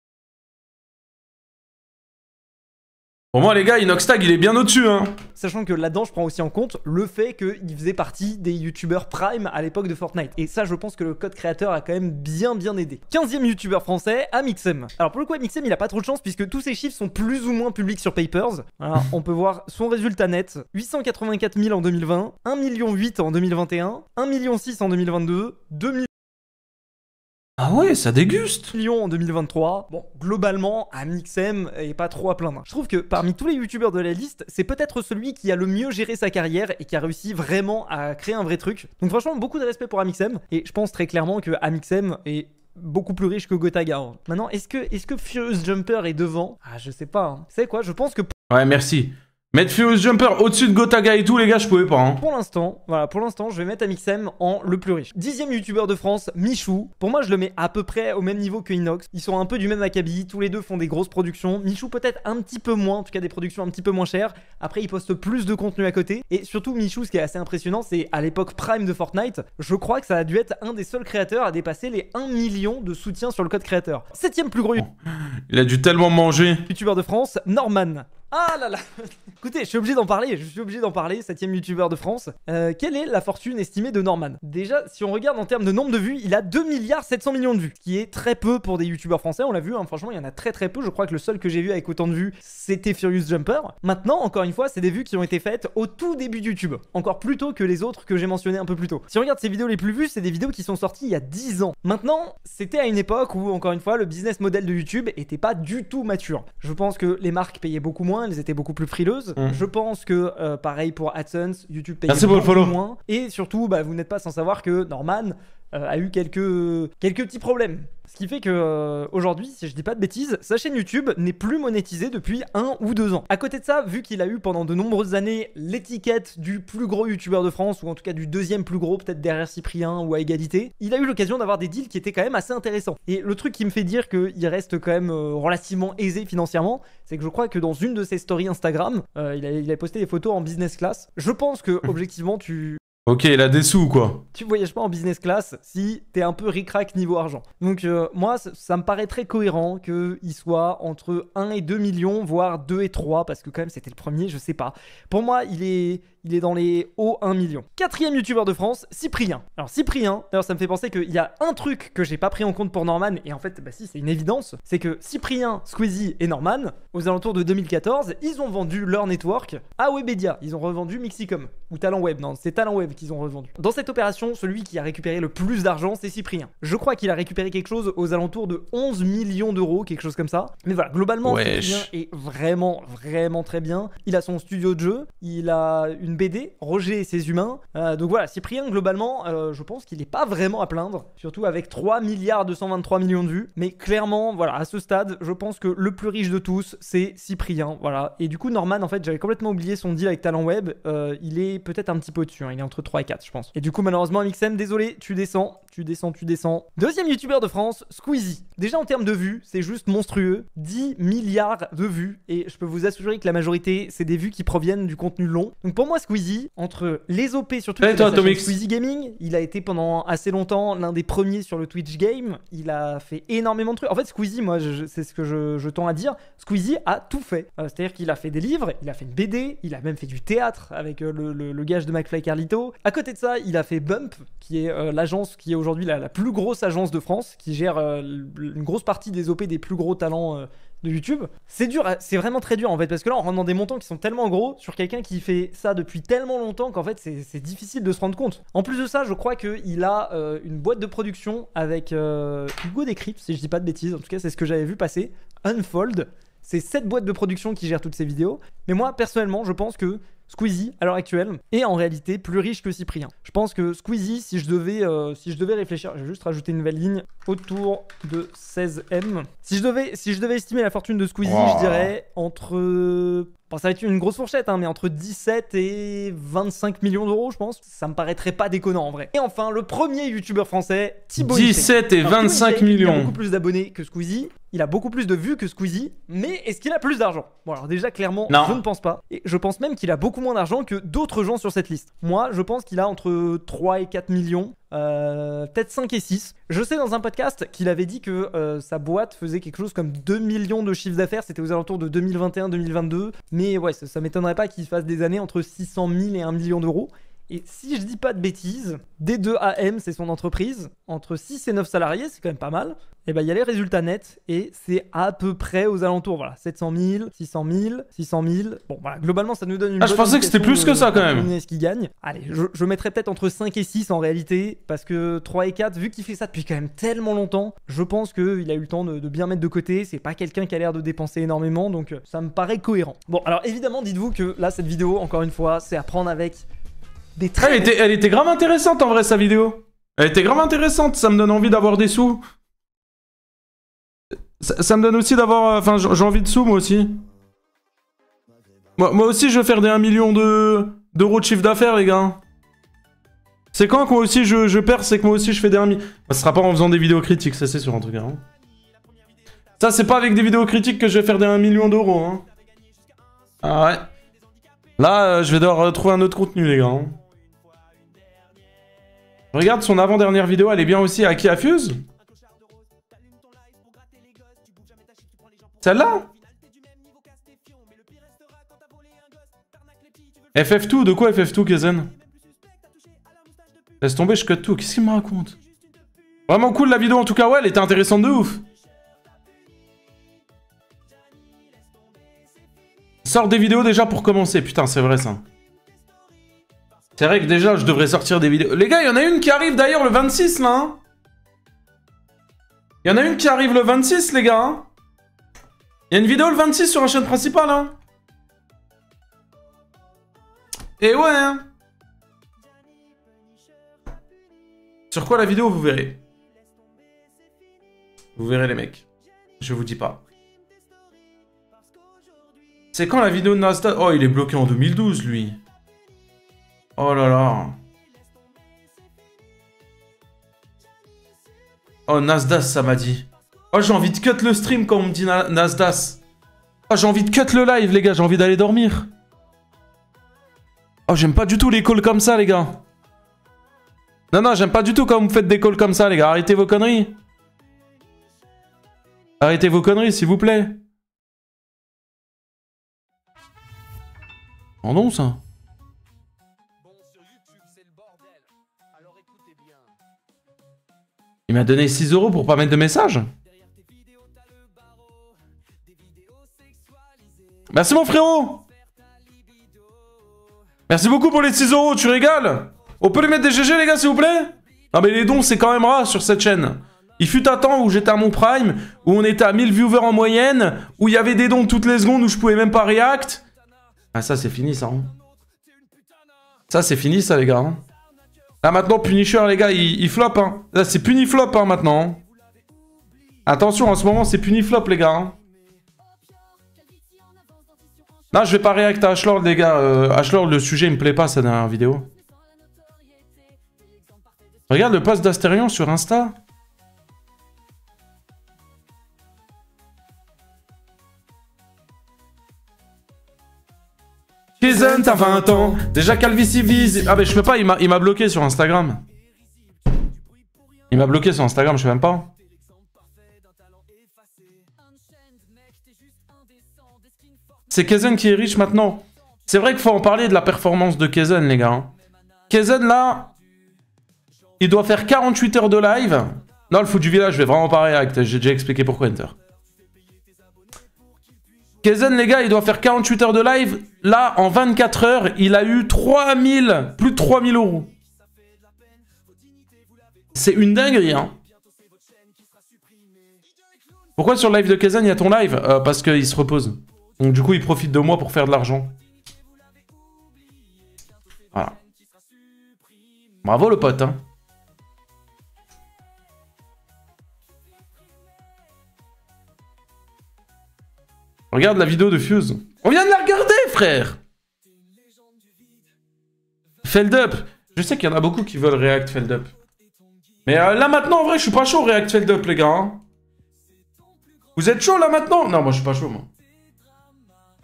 Pour moi, les gars, Inoxtag, il est bien au-dessus, hein. Sachant que là-dedans, je prends aussi en compte le fait qu'il faisait partie des youtubeurs prime à l'époque de Fortnite. Et ça, je pense que le code créateur a quand même bien aidé. 15e youtubeur français, Amixem. Alors pour le coup, Amixem, il a pas trop de chance puisque tous ses chiffres sont plus ou moins publics sur Papers. Alors, on peut voir son résultat net. 884 000 en 2020, 1,8 million en 2021, 1,6 million en 2022, 2 millions... Ah ouais, ça déguste. Millions en 2023. Bon, globalement, Amixem est pas trop à plaindre. Je trouve que parmi tous les youtubeurs de la liste, c'est peut-être celui qui a le mieux géré sa carrière et qui a réussi vraiment à créer un vrai truc. Donc franchement, beaucoup de respect pour Amixem. Et je pense très clairement que Amixem est beaucoup plus riche que Gotaga. Hein. Maintenant, est-ce que Furious Jumper est devant? Ah, je sais pas. Hein. C'est quoi? Je pense que... Ouais, merci. Mettre Furious Jumper au-dessus de Gotaga et tout, les gars, je pouvais pas. Hein. Pour l'instant, voilà, je vais mettre Amixem en le plus riche. 10e youtubeur de France, Michou. Pour moi, je le mets à peu près au même niveau que Inox. Ils sont un peu du même acabit. Tous les deux font des grosses productions. Michou peut-être un petit peu moins, en tout cas des productions un petit peu moins chères. Après, il poste plus de contenu à côté. Et surtout, Michou, ce qui est assez impressionnant, c'est à l'époque prime de Fortnite, je crois que ça a dû être un des seuls créateurs à dépasser les 1 million de soutiens sur le code créateur. 7e plus gros il a dû tellement manger. youtubeur de France, Norman. Ah là là. Écoutez, je suis obligé d'en parler, 7ème youtubeur de France. Quelle est la fortune estimée de Norman? Déjà, si on regarde en termes de nombre de vues, il a 2,7 milliards de vues, ce qui est très peu pour des youtubeurs français, on l'a vu, hein, franchement, il y en a très peu. Je crois que le seul que j'ai vu avec autant de vues, c'était Furious Jumper. Maintenant, encore une fois, c'est des vues qui ont été faites au tout début de YouTube, encore plus tôt que les autres que j'ai mentionnés un peu plus tôt. Si on regarde ces vidéos les plus vues, c'est des vidéos qui sont sorties il y a 10 ans. Maintenant, c'était à une époque où, encore une fois, le business model de YouTube était pas du tout mature. Je pense que les marques payaient beaucoup moins, elles étaient beaucoup plus frileuses. Je pense que, pareil pour AdSense, YouTube payait beaucoup moins. Et surtout, bah, vous n'êtes pas sans savoir que Norman a eu quelques petits problèmes. Ce qui fait que aujourd'hui, si je dis pas de bêtises, sa chaîne YouTube n'est plus monétisée depuis 1 ou 2 ans. À côté de ça, vu qu'il a eu pendant de nombreuses années l'étiquette du plus gros youtubeur de France, ou en tout cas du deuxième plus gros, peut-être derrière Cyprien ou à égalité, il a eu l'occasion d'avoir des deals qui étaient quand même assez intéressants. Et le truc qui me fait dire qu'il reste quand même relativement aisé financièrement, c'est que je crois que dans une de ses stories Instagram, il a posté des photos en business class. Je pense que objectivement, Ok, il a des sous quoi. Tu voyages pas en business class si t'es un peu ric-rac niveau argent. Donc moi, ça me paraît très cohérent qu'il soit entre 1 et 2 millions, voire 2 et 3, parce que quand même c'était le premier, je sais pas. Pour moi, il est dans les hauts 1 million. 4ème youtubeur de France, Cyprien. Alors Cyprien, d'ailleurs ça me fait penser qu'il y a un truc que j'ai pas pris en compte pour Norman, et en fait, bah si, c'est une évidence, c'est que Cyprien, Squeezie et Norman, aux alentours de 2014, ils ont vendu leur network à Webedia. Ils ont revendu Mixicom, ou Talent Web, non, c'est Talent Web qu'ils ont revendu. Dans cette opération, celui qui a récupéré le plus d'argent, c'est Cyprien. Je crois qu'il a récupéré quelque chose aux alentours de 11 millions d'euros, quelque chose comme ça. Mais voilà, globalement, Cyprien est vraiment très bien. Il a son studio de jeu, il a une BD, Roger et ses humains. Donc voilà, Cyprien, globalement, je pense qu'il n'est pas vraiment à plaindre, surtout avec 3 milliards 223 millions de vues. Mais clairement, voilà, à ce stade, je pense que le plus riche de tous, c'est Cyprien. Voilà. Et du coup, Norman, en fait, j'avais complètement oublié son deal avec Talent Web. Il est peut-être un petit peu au-dessus, hein. Il est entre 3 et 4, je pense. Et du coup, malheureusement, MXM, désolé, tu descends. 2ème youtubeur de France, Squeezie. Déjà en termes de vues, c'est juste monstrueux. 10 milliards de vues. Et je peux vous assurer que la majorité, c'est des vues qui proviennent du contenu long. Donc pour moi, Squeezie, entre les OP, surtout Squeezie Gaming, il a été pendant assez longtemps l'un des premiers sur le Twitch Game. Il a fait énormément de trucs. En fait, Squeezie, moi, c'est ce que je tends à dire. Squeezie a tout fait. C'est-à-dire qu'il a fait des livres, il a fait une BD, il a même fait du théâtre avec le gage de McFly Carlito. À côté de ça, il a fait Bump, qui est l'agence qui est aujourd'hui la plus grosse agence de France, qui gère une grosse partie des OP des plus gros talents de YouTube. C'est dur, c'est vraiment très dur en fait, parce que là on rentre dans des montants qui sont tellement gros sur quelqu'un qui fait ça depuis tellement longtemps qu'en fait c'est difficile de se rendre compte. En plus de ça, je crois qu'il a une boîte de production avec Hugo Décrypte, si je dis pas de bêtises, en tout cas c'est ce que j'avais vu passer, Unfold. C'est cette boîte de production qui gère toutes ces vidéos. Mais moi, personnellement, je pense que Squeezie, à l'heure actuelle, est en réalité plus riche que Cyprien. Je pense que Squeezie, si je devais réfléchir, je vais juste rajouter une nouvelle ligne, autour de 16M. Si je devais estimer la fortune de Squeezie, je dirais entre... Bon, ça va être une grosse fourchette, hein, mais entre 17 et 25 millions d'euros, je pense. Ça me paraîtrait pas déconnant, en vrai. Et enfin, le premier youtubeur français, Thibaut 17 et 25 millions. Il a beaucoup plus d'abonnés que Squeezie. Il a beaucoup plus de vues que Squeezie. Mais est-ce qu'il a plus d'argent? Bon, alors déjà, clairement, non. Je ne pense pas. Et je pense même qu'il a beaucoup moins d'argent que d'autres gens sur cette liste. Moi, je pense qu'il a entre 3 et 4 millions. Peut-être 5 et 6. Je sais dans un podcast qu'il avait dit que sa boîte faisait quelque chose comme 2 millions de chiffre d'affaires. C'était aux alentours de 2021-2022. Mais ouais, ça m'étonnerait pas qu'il fasse des années entre 600 000 et 1 million d'euros. Et si je dis pas de bêtises, D2AM c'est son entreprise, entre 6 et 9 salariés, c'est quand même pas mal. Et ben il y a les résultats nets et c'est à peu près aux alentours, voilà, 700 000, 600 000, 600 000. Bon voilà, globalement ça nous donne une je pensais que c'était plus que ça quand même. Est-ce qu'il gagne? Allez, je mettrais peut-être entre 5 et 6 en réalité, parce que 3 et 4, vu qu'il fait ça depuis quand même tellement longtemps, je pense qu'il a eu le temps de bien mettre de côté. C'est pas quelqu'un qui a l'air de dépenser énormément, donc ça me paraît cohérent. Bon alors évidemment, dites-vous que là cette vidéo, encore une fois, c'est à prendre avec... Elle était grave intéressante en vrai, sa vidéo. Elle était grave intéressante, ça me donne envie d'avoir des sous. Ça me donne aussi d'avoir... Enfin, j'ai envie de sous, moi aussi. Moi aussi, je veux faire des 1 million d'euros de chiffre d'affaires, les gars. C'est quand que moi aussi je perds, c'est que moi aussi je fais des 1 million... Bah, ce sera pas en faisant des vidéos critiques, ça c'est sûr, en tout cas. Hein. Ça, c'est pas avec des vidéos critiques que je vais faire des 1 million d'euros. Hein. Ah ouais. Là, je vais devoir trouver un autre contenu, les gars. Hein. Regarde son avant-dernière vidéo, elle est bien aussi à qui, à Fuse? Celle-là? FF2, de quoi FF2, Kezen? Laisse tomber, je cut tout. Qu'est-ce qu'il me raconte? Vraiment cool la vidéo en tout cas, ouais, elle était intéressante de ouf. Sors des vidéos déjà pour commencer, putain, c'est vrai ça. C'est vrai que déjà, je devrais sortir des vidéos. Les gars, il y en a une qui arrive d'ailleurs le 26 là. Hein. Il y en a une qui arrive le 26, les gars. Hein. Il y a une vidéo le 26 sur la chaîne principale. Hein. Et ouais. Hein. Sur quoi la vidéo, vous verrez. Vous verrez les mecs. Je vous dis pas. C'est quand la vidéo de Nasdaq? Oh, il est bloqué en 2012, lui. Oh là là. Oh, Nasdaq, ça m'a dit. Oh, j'ai envie de cut le stream quand on me dit Nasdaq. Oh, j'ai envie de cut le live, les gars. J'ai envie d'aller dormir. Oh, j'aime pas du tout les calls comme ça, les gars. Non, non, j'aime pas du tout quand vous me faites des calls comme ça, les gars. Arrêtez vos conneries. Arrêtez vos conneries, s'il vous plaît. Rendons ça. Il m'a donné 6 € pour pas mettre de message. Merci mon frérot. Merci beaucoup pour les 6 €, tu régales. On peut les mettre des GG les gars s'il vous plaît? Non mais les dons c'est quand même rare sur cette chaîne. Il fut un temps où j'étais à mon prime, où on était à 1000 viewers en moyenne, où il y avait des dons toutes les secondes, où je pouvais même pas react. Ah ça c'est fini ça. Hein. Ça c'est fini ça les gars. Hein. Là maintenant Punisher les gars il flop hein. Là c'est Puniflop hein maintenant. Hein. Attention en ce moment c'est Puniflop les gars. Hein. Non je vais pas react à Ashlord les gars. Ashlord le sujet il me plaît pas sa dernière vidéo. Regarde le post d'Astérion sur Insta. Kezen, t'as 20 ans. Déjà Calvici vise. Ah, mais je peux pas, il m'a bloqué sur Instagram. Il m'a bloqué sur Instagram, je sais même pas. C'est Kezen qui est riche maintenant. C'est vrai qu'il faut en parler de la performance de Kezen, les gars. Kezen, là, il doit faire 48 heures de live. Non, le foot du village, je vais vraiment pas react. J'ai déjà expliqué pourquoi, Enter. Kezen, les gars, il doit faire 48 heures de live. Là, en 24 heures, il a eu 3000, plus de 3000 €. C'est une dinguerie, hein. Pourquoi sur le live de Kezen, il y a ton live? Parce qu'il se repose. Donc du coup, il profite de moi pour faire de l'argent. Voilà. Bravo le pote, hein. Regarde la vidéo de Fuse. On vient de la regarder, frère. Feldup. Je sais qu'il y en a beaucoup qui veulent React Feldup. Mais là maintenant, en vrai, je suis pas chaud React Feldup, les gars. Hein. Vous êtes chaud là maintenant? Non, moi je suis pas chaud, moi.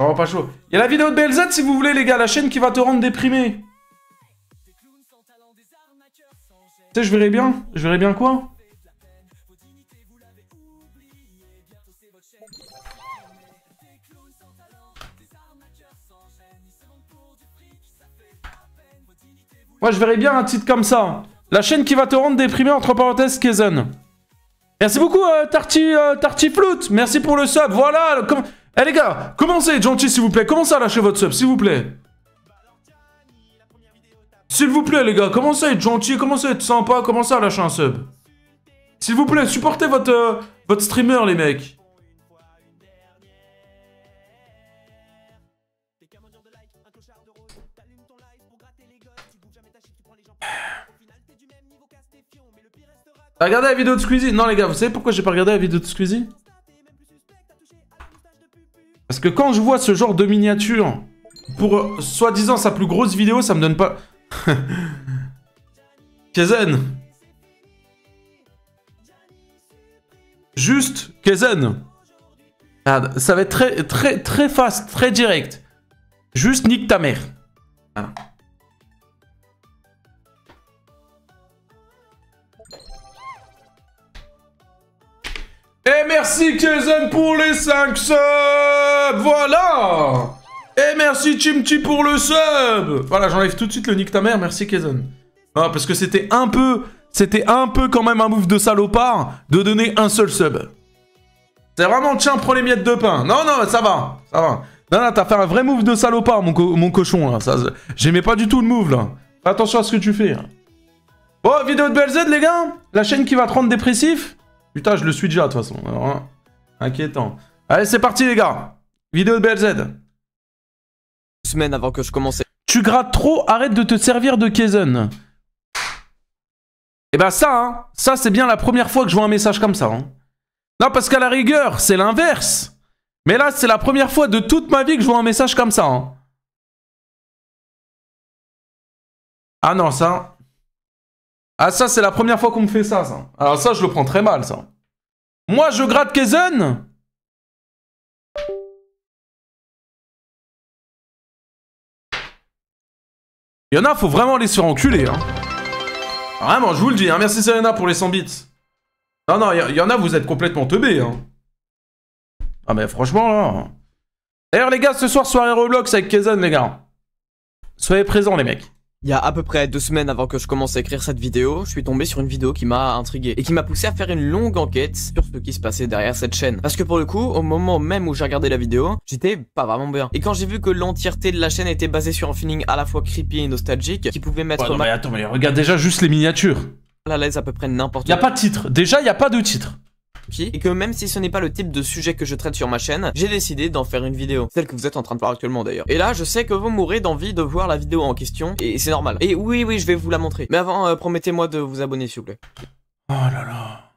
Vraiment pas chaud. Il y a la vidéo de BLZ si vous voulez, les gars. La chaîne qui va te rendre déprimé. Tu sais, je verrai bien. Je verrai bien quoi? Moi, je verrais bien un titre comme ça. La chaîne qui va te rendre déprimé, entre parenthèses, Kezen. Merci beaucoup, Tartiflout. Merci pour le sub. Voilà. Eh, les gars, commencez à être gentils, s'il vous plaît. Commencez à lâcher votre sub, s'il vous plaît. S'il vous plaît, les gars, commencez à être gentils, commencez à être sympa, commencez à lâcher un sub. S'il vous plaît, supportez votre streamer, les mecs. Regardez la vidéo de Squeezie. Non les gars, vous savez pourquoi j'ai pas regardé la vidéo de Squeezie? Parce que quand je vois ce genre de miniature pour soi-disant sa plus grosse vidéo, ça me donne pas... Kezen. Juste Kezen. Regarde, ça va être très fast, très direct. Juste nique ta mère. Voilà. Et merci Kezen pour les 5 subs. Voilà. Et merci Chimchi pour le sub. Voilà, j'enlève tout de suite le nick ta mère, merci Kazon. Ah, parce que c'était un peu quand même un move de salopard de donner un seul sub. C'est vraiment, tiens, prends les miettes de pain. Non, non, ça va, ça va. Non, non, t'as fait un vrai move de salopard, mon cochon, là. J'aimais pas du tout le move, là. Fais attention à ce que tu fais. Bon, vidéo de BLZ, les gars. La chaîne qui va te rendre dépressif. Putain, je le suis déjà, de toute façon. Alors, hein, inquiétant. Allez, c'est parti, les gars. Vidéo de BLZ. Semaine avant que je commence. Tu grattes trop, arrête de te servir de Kaizen. Et bah ça, hein, ça c'est bien la première fois que je vois un message comme ça. Hein. Non, parce qu'à la rigueur, c'est l'inverse. Mais là, c'est la première fois de toute ma vie que je vois un message comme ça. Hein. Ah non, ça... Ah ça, c'est la première fois qu'on me fait ça, ça. Alors ça, je le prends très mal, ça. Moi, je gratte Kaizen. Il y en a, faut vraiment les se faire enculer, hein. Vraiment, je vous le dis, hein. Merci Serena pour les 100 bits. Non, non, il y en a, vous êtes complètement teubés, hein. Ah mais franchement, là... D'ailleurs, les gars, ce soir, soirée Roblox avec Kaizen, les gars. Soyez présents, les mecs. Il y a à peu près 2 semaines avant que je commence à écrire cette vidéo, je suis tombé sur une vidéo qui m'a intrigué et qui m'a poussé à faire une longue enquête sur ce qui se passait derrière cette chaîne. Parce que pour le coup, au moment même où j'ai regardé la vidéo, j'étais pas vraiment bien. Et quand j'ai vu que l'entièreté de la chaîne était basée sur un feeling à la fois creepy et nostalgique, qui pouvait mettre... Ouais, non, mais attends, mais regarde déjà juste les miniatures. À l'aise à peu près n'importe où. Y a pas de titre. Déjà, y a pas de titre. Et que même si ce n'est pas le type de sujet que je traite sur ma chaîne, j'ai décidé d'en faire une vidéo, celle que vous êtes en train de voir actuellement d'ailleurs. Et là je sais que vous mourrez d'envie de voir la vidéo en question, et c'est normal. Et oui je vais vous la montrer. Mais avant, promettez-moi de vous abonner s'il vous plaît. Oh là là.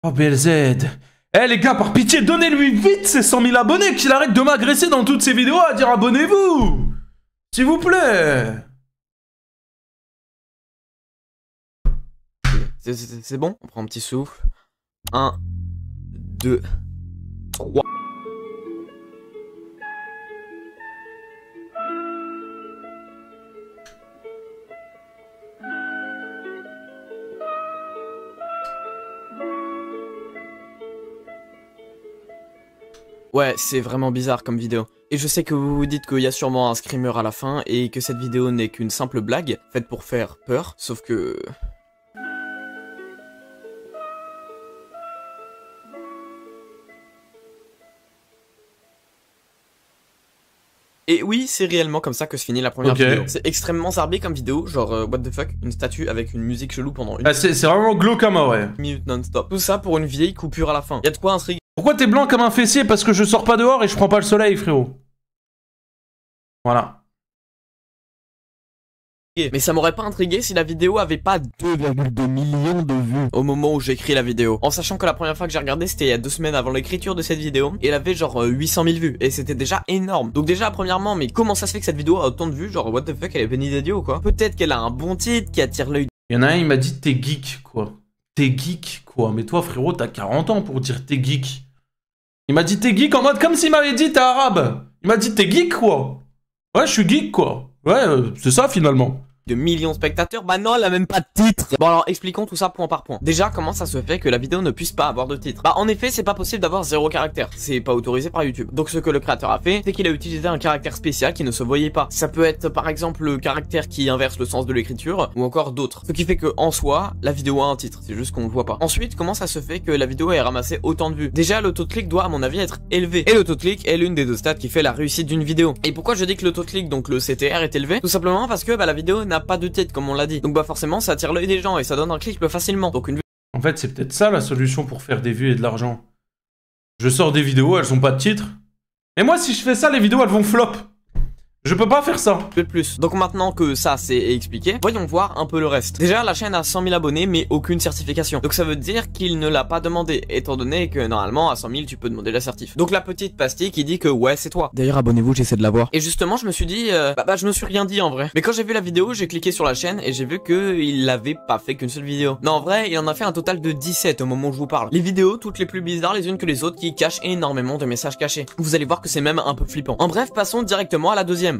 Oh BLZ. Eh les gars, par pitié, donnez-lui vite ses 100 000 abonnés, qu'il arrête de m'agresser dans toutes ses vidéos à dire abonnez-vous. S'il vous plaît. C'est bon? On prend un petit souffle. 1, 2, 3. Ouais, c'est vraiment bizarre comme vidéo. Et je sais que vous vous dites qu'il y a sûrement un screamer à la fin et que cette vidéo n'est qu'une simple blague faite pour faire peur, sauf que... Et oui, c'est réellement comme ça que se finit la première vidéo. C'est extrêmement zarbé comme vidéo, genre what the fuck, une statue avec une musique chelou pendant une c'est vraiment glauque à mort, ouais. minute non-stop. Tout ça pour une vieille coupure à la fin. Y'a de quoi intriguer. Pourquoi t'es blanc comme un fessier? Parce que je sors pas dehors et je prends pas le soleil, frérot. Voilà. Mais ça m'aurait pas intrigué si la vidéo avait pas 2,2 millions de vues au moment où j'ai écrit la vidéo. En sachant que la première fois que j'ai regardé c'était il y a 2 semaines avant l'écriture de cette vidéo et elle avait genre 800 000 vues et c'était déjà énorme. Donc déjà premièrement, mais comment ça se fait que cette vidéo a autant de vues? Genre what the fuck, elle est bénie des dieux ou quoi? Peut-être qu'elle a un bon titre qui attire l'œil. Il y en a un, il m'a dit t'es geek quoi. T'es geek quoi. Mais toi frérot, t'as 40 ans pour dire t'es geek. Il m'a dit t'es geek en mode comme s'il m'avait dit t'es arabe. Il m'a dit t'es geek quoi. Ouais, je suis geek quoi. Ouais, c'est ça finalement. De millions de spectateurs, bah non, elle a même pas de titre. Bon alors expliquons tout ça point par point. Déjà, comment ça se fait que la vidéo ne puisse pas avoir de titre? Bah en effet, c'est pas possible d'avoir 0 caractère, c'est pas autorisé par YouTube. Donc ce que le créateur a fait, c'est qu'il a utilisé un caractère spécial qui ne se voyait pas. Ça peut être par exemple le caractère qui inverse le sens de l'écriture, ou encore d'autres. Ce qui fait que en soi, la vidéo a un titre, c'est juste qu'on le voit pas. Ensuite, comment ça se fait que la vidéo ait ramassé autant de vues? Déjà, l'autoclick doit à mon avis être élevé. Et l'autoclick est l'une des 2 stats qui fait la réussite d'une vidéo. Et pourquoi je dis que l'autoclick, donc le CTR, est élevé? Tout simplement parce que bah, la vidéo n'a pas de titre comme on l'a dit. Donc bah forcément ça attire l'œil des gens et ça donne un clic plus facilement. Donc une... En fait c'est peut-être ça la solution pour faire des vues et de l'argent. Je sors des vidéos, elles ont pas de titre. Et moi si je fais ça, les vidéos elles vont flop. Je peux pas faire ça. De plus. Donc maintenant que ça c'est expliqué, voyons voir un peu le reste. Déjà la chaîne a 100 000 abonnés mais aucune certification. Donc ça veut dire qu'il ne l'a pas demandé, étant donné que normalement à 100 000 tu peux demander la certif. Donc la petite pastille qui dit que ouais c'est toi. D'ailleurs abonnez-vous, j'essaie de la voir. Et justement je me suis dit, je me suis rien dit en vrai. Mais quand j'ai vu la vidéo, j'ai cliqué sur la chaîne et j'ai vu que il l'avait pas fait qu'une seule vidéo. Non en vrai il en a fait un total de 17 au moment où je vous parle. Les vidéos toutes les plus bizarres les unes que les autres qui cachent énormément de messages cachés. Vous allez voir que c'est même un peu flippant. En bref passons directement à la deuxième.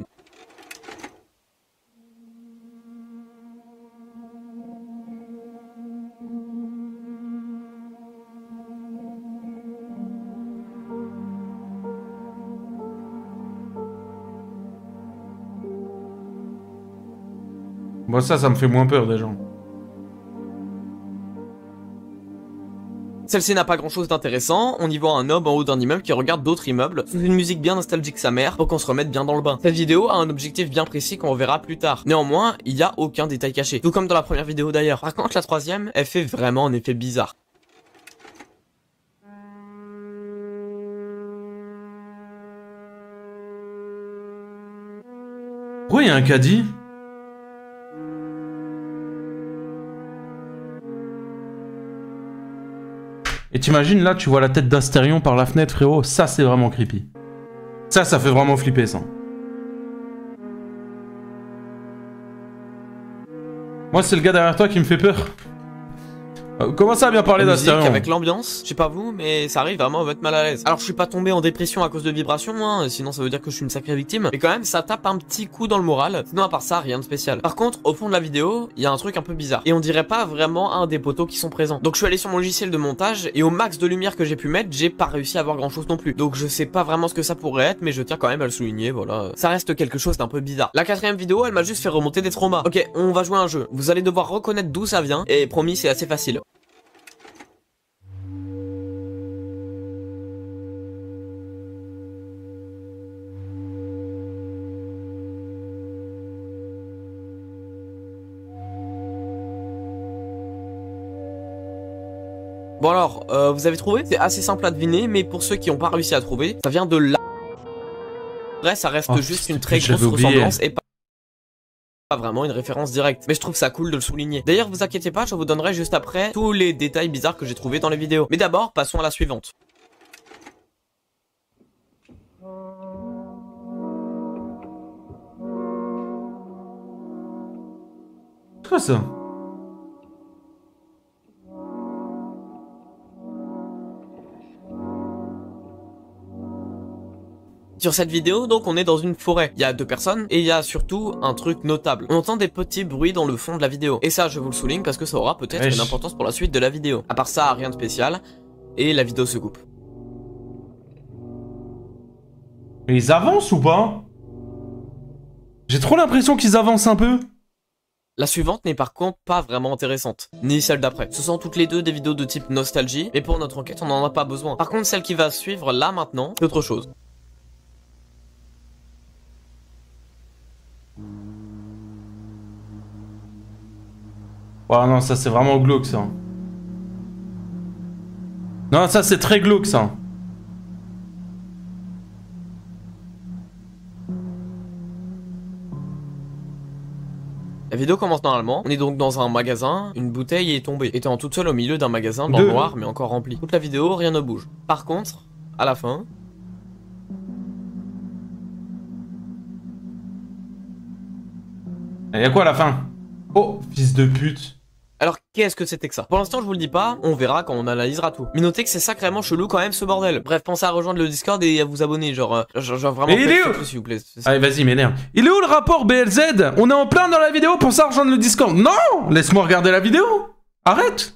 Moi ça me fait moins peur déjà. Celle-ci n'a pas grand chose d'intéressant, on y voit un homme en haut d'un immeuble qui regarde d'autres immeubles, sous une musique bien nostalgique sa mère, pour qu'on se remette bien dans le bain. Cette vidéo a un objectif bien précis qu'on verra plus tard. Néanmoins, il n'y a aucun détail caché, tout comme dans la première vidéo d'ailleurs. Par contre, la troisième, elle fait vraiment un effet bizarre. Pourquoi il y a un caddie? Et t'imagines là, tu vois la tête d'Astérion par la fenêtre, frérot. Ça, c'est vraiment creepy. Ça fait vraiment flipper, ça. Moi, c'est le gars derrière toi qui me fait peur. Comment ça a bien parlé d'Astérion? Avec l'ambiance, je sais pas vous, mais ça arrive vraiment à me mettre mal à l'aise. Alors je suis pas tombé en dépression à cause de vibrations, hein, sinon ça veut dire que je suis une sacrée victime. Mais quand même, ça tape un petit coup dans le moral. Sinon à part ça, rien de spécial. Par contre, au fond de la vidéo, il y a un truc un peu bizarre. Et on dirait pas vraiment un des poteaux qui sont présents. Donc je suis allé sur mon logiciel de montage, et au max de lumière que j'ai pu mettre, j'ai pas réussi à voir grand chose non plus. Donc je sais pas vraiment ce que ça pourrait être, mais je tiens quand même à le souligner, voilà. Ça reste quelque chose d'un peu bizarre. La quatrième vidéo, elle m'a juste fait remonter des traumas. Ok, on va jouer à un jeu. Vous allez devoir reconnaître d'où ça vient, et promis, c'est assez facile. Bon alors, vous avez trouvé? C'est assez simple à deviner, mais pour ceux qui n'ont pas réussi à trouver, ça vient de là. Après, ça reste juste une très grosse ressemblance et pas vraiment une référence directe. Mais je trouve ça cool de le souligner. D'ailleurs, vous inquiétez pas, je vous donnerai juste après tous les détails bizarres que j'ai trouvés dans les vidéos. Mais d'abord, passons à la suivante. C'est quoi ça? Sur cette vidéo, donc, on est dans une forêt. Il y a deux personnes et il y a surtout un truc notable. On entend des petits bruits dans le fond de la vidéo. Et ça, je vous le souligne parce que ça aura peut-être une importance pour la suite de la vidéo. À part ça, rien de spécial. Et la vidéo se coupe. Mais ils avancent ou pas? J'ai trop l'impression qu'ils avancent un peu. La suivante n'est par contre pas vraiment intéressante, ni celle d'après. Ce sont toutes les deux des vidéos de type nostalgie, mais pour notre enquête, on n'en a pas besoin. Par contre, celle qui va suivre là maintenant, c'est autre chose. Oh non, ça c'est vraiment glauque ça. Non, ça c'est très glauque ça. La vidéo commence normalement, on est donc dans un magasin, une bouteille est tombée, étant toute seule au milieu d'un magasin dans le noir mais encore rempli. Toute la vidéo, rien ne bouge. Par contre, à la fin... Et y'a quoi à la fin? Oh, fils de pute. Alors qu'est-ce que c'était que ça? Pour l'instant je vous le dis pas, on verra quand on analysera tout. Mais notez que c'est sacrément chelou quand même ce bordel. Bref, pensez à rejoindre le Discord et à vous abonner, genre vraiment... Mais il est où? S'il vous plaît. Allez vas-y m'énerve. Il est où le rapport BLZ? On est en plein dans la vidéo, pensez à rejoindre le Discord. Non! Laisse-moi regarder la vidéo. Arrête!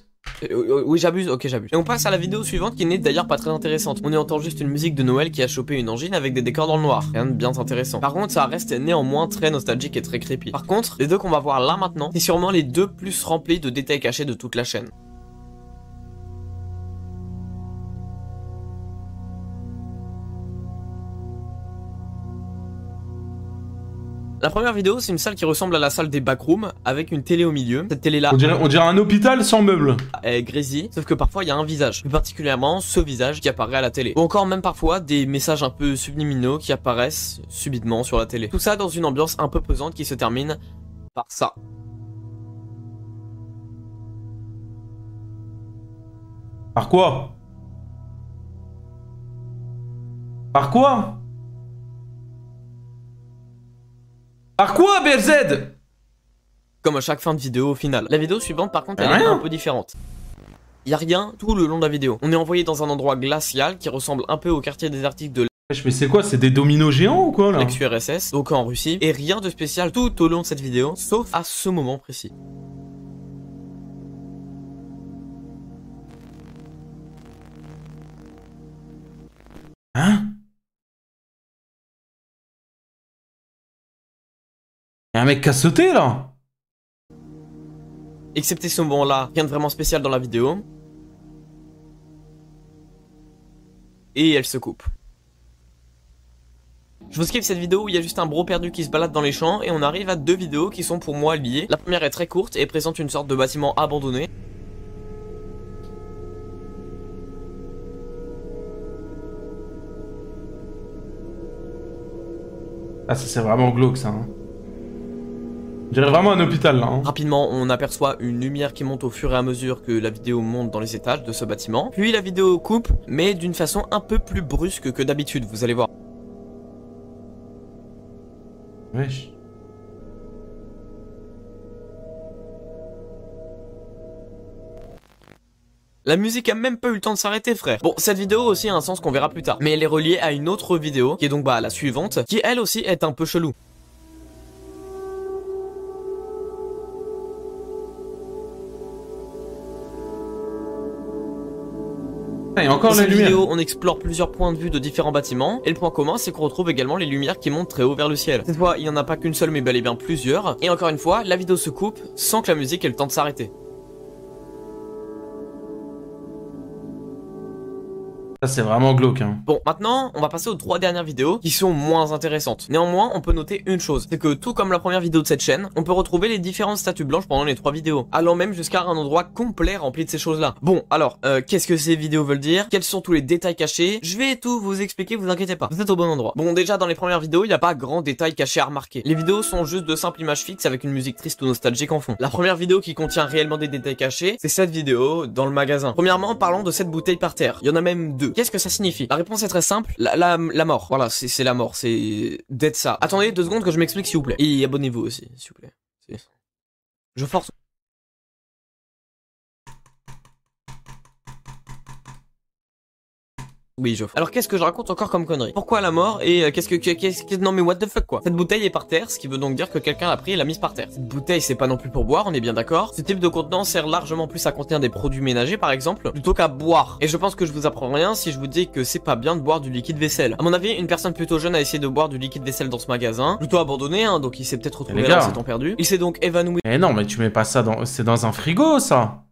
Oui j'abuse, ok j'abuse. Et on passe à la vidéo suivante qui n'est d'ailleurs pas très intéressante. On y entend juste une musique de Noël qui a chopé une engine avec des décors dans le noir. Rien de bien intéressant. Par contre ça reste néanmoins très nostalgique et très creepy. Par contre, les deux qu'on va voir là maintenant, c'est sûrement les deux plus remplis de détails cachés de toute la chaîne. La première vidéo, c'est une salle qui ressemble à la salle des backrooms, avec une télé au milieu. Cette télé-là... On dirait un hôpital sans meubles. Est grésille, sauf que parfois il y a un visage. Plus particulièrement, ce visage qui apparaît à la télé. Ou encore même parfois, des messages un peu subliminaux qui apparaissent subitement sur la télé. Tout ça dans une ambiance un peu pesante qui se termine par ça. Par quoi? Par quoi? Par quoi, BLZ? Comme à chaque fin de vidéo au final. La vidéo suivante par contre elle est un peu différente. Y a rien tout le long de la vidéo. On est envoyé dans un endroit glacial qui ressemble un peu au quartier désertique de mais c'est quoi? C'est des dominos géants ou quoi là? l'ex-URSS, donc en Russie. Et rien de spécial tout au long de cette vidéo, sauf à ce moment précis. Hein? Y'a un mec qui a sauté là? Excepté ce moment-là, rien de vraiment spécial dans la vidéo. Et elle se coupe. Je vous skip cette vidéo où il y a juste un bro perdu qui se balade dans les champs et on arrive à 2 vidéos qui sont pour moi liées. La première est très courte et présente une sorte de bâtiment abandonné. Ah ça c'est vraiment glauque ça. Hein. On dirait vraiment un hôpital là. Hein. Rapidement, on aperçoit une lumière qui monte au fur et à mesure que la vidéo monte dans les étages de ce bâtiment. Puis la vidéo coupe, mais d'une façon un peu plus brusque que d'habitude, vous allez voir. Wesh. La musique a même pas eu le temps de s'arrêter, frère. Bon, cette vidéo aussi a un sens qu'on verra plus tard, mais elle est reliée à une autre vidéo, qui est donc la suivante, qui elle aussi est un peu chelou. Et encore dans la cette lumière. vidéo, on explore plusieurs points de vue de différents bâtiments, et le point commun, c'est qu'on retrouve également les lumières qui montent très haut vers le ciel. Cette fois, il n'y en a pas qu'une seule, mais bel et bien plusieurs, et encore une fois, la vidéo se coupe sans que la musique ait le temps de s'arrêter. Ça c'est vraiment glauque hein. Bon, maintenant, on va passer aux 3 dernières vidéos qui sont moins intéressantes. Néanmoins, on peut noter une chose, c'est que tout comme la première vidéo de cette chaîne, on peut retrouver les différentes statues blanches pendant les 3 vidéos, allant même jusqu'à un endroit complet rempli de ces choses-là. Bon, alors, qu'est-ce que ces vidéos veulent dire? Quels sont tous les détails cachés? Je vais tout vous expliquer, vous inquiétez pas. Vous êtes au bon endroit. Bon, déjà, dans les premières vidéos, il n'y a pas grand détail caché à remarquer. Les vidéos sont juste de simples images fixes avec une musique triste ou nostalgique en fond. La première vidéo qui contient réellement des détails cachés, c'est cette vidéo dans le magasin. Premièrement, parlons de cette bouteille par terre. Il y en a même 2. Qu'est-ce que ça signifie? La réponse est très simple, la mort. Voilà, c'est la mort, c'est d'être ça. Attendez 2 secondes que je m'explique s'il vous plaît. Et abonnez-vous aussi, s'il vous plaît. Je force. Oui, je. Alors qu'est-ce que je raconte encore comme connerie? Pourquoi la mort et qu'est-ce que non mais what the fuck quoi? Cette bouteille est par terre, ce qui veut donc dire que quelqu'un l'a pris et l'a mise par terre. Cette bouteille c'est pas non plus pour boire, on est bien d'accord. Ce type de contenant sert largement plus à contenir des produits ménagers par exemple, plutôt qu'à boire. Et je pense que je vous apprends rien si je vous dis que c'est pas bien de boire du liquide vaisselle. À mon avis, une personne plutôt jeune a essayé de boire du liquide vaisselle dans ce magasin, plutôt abandonné hein, donc il s'est peut-être retrouvé là en s'étant perdu. Il s'est donc évanoui. Eh non mais tu mets pas ça dans... C'est dans un frigo ça.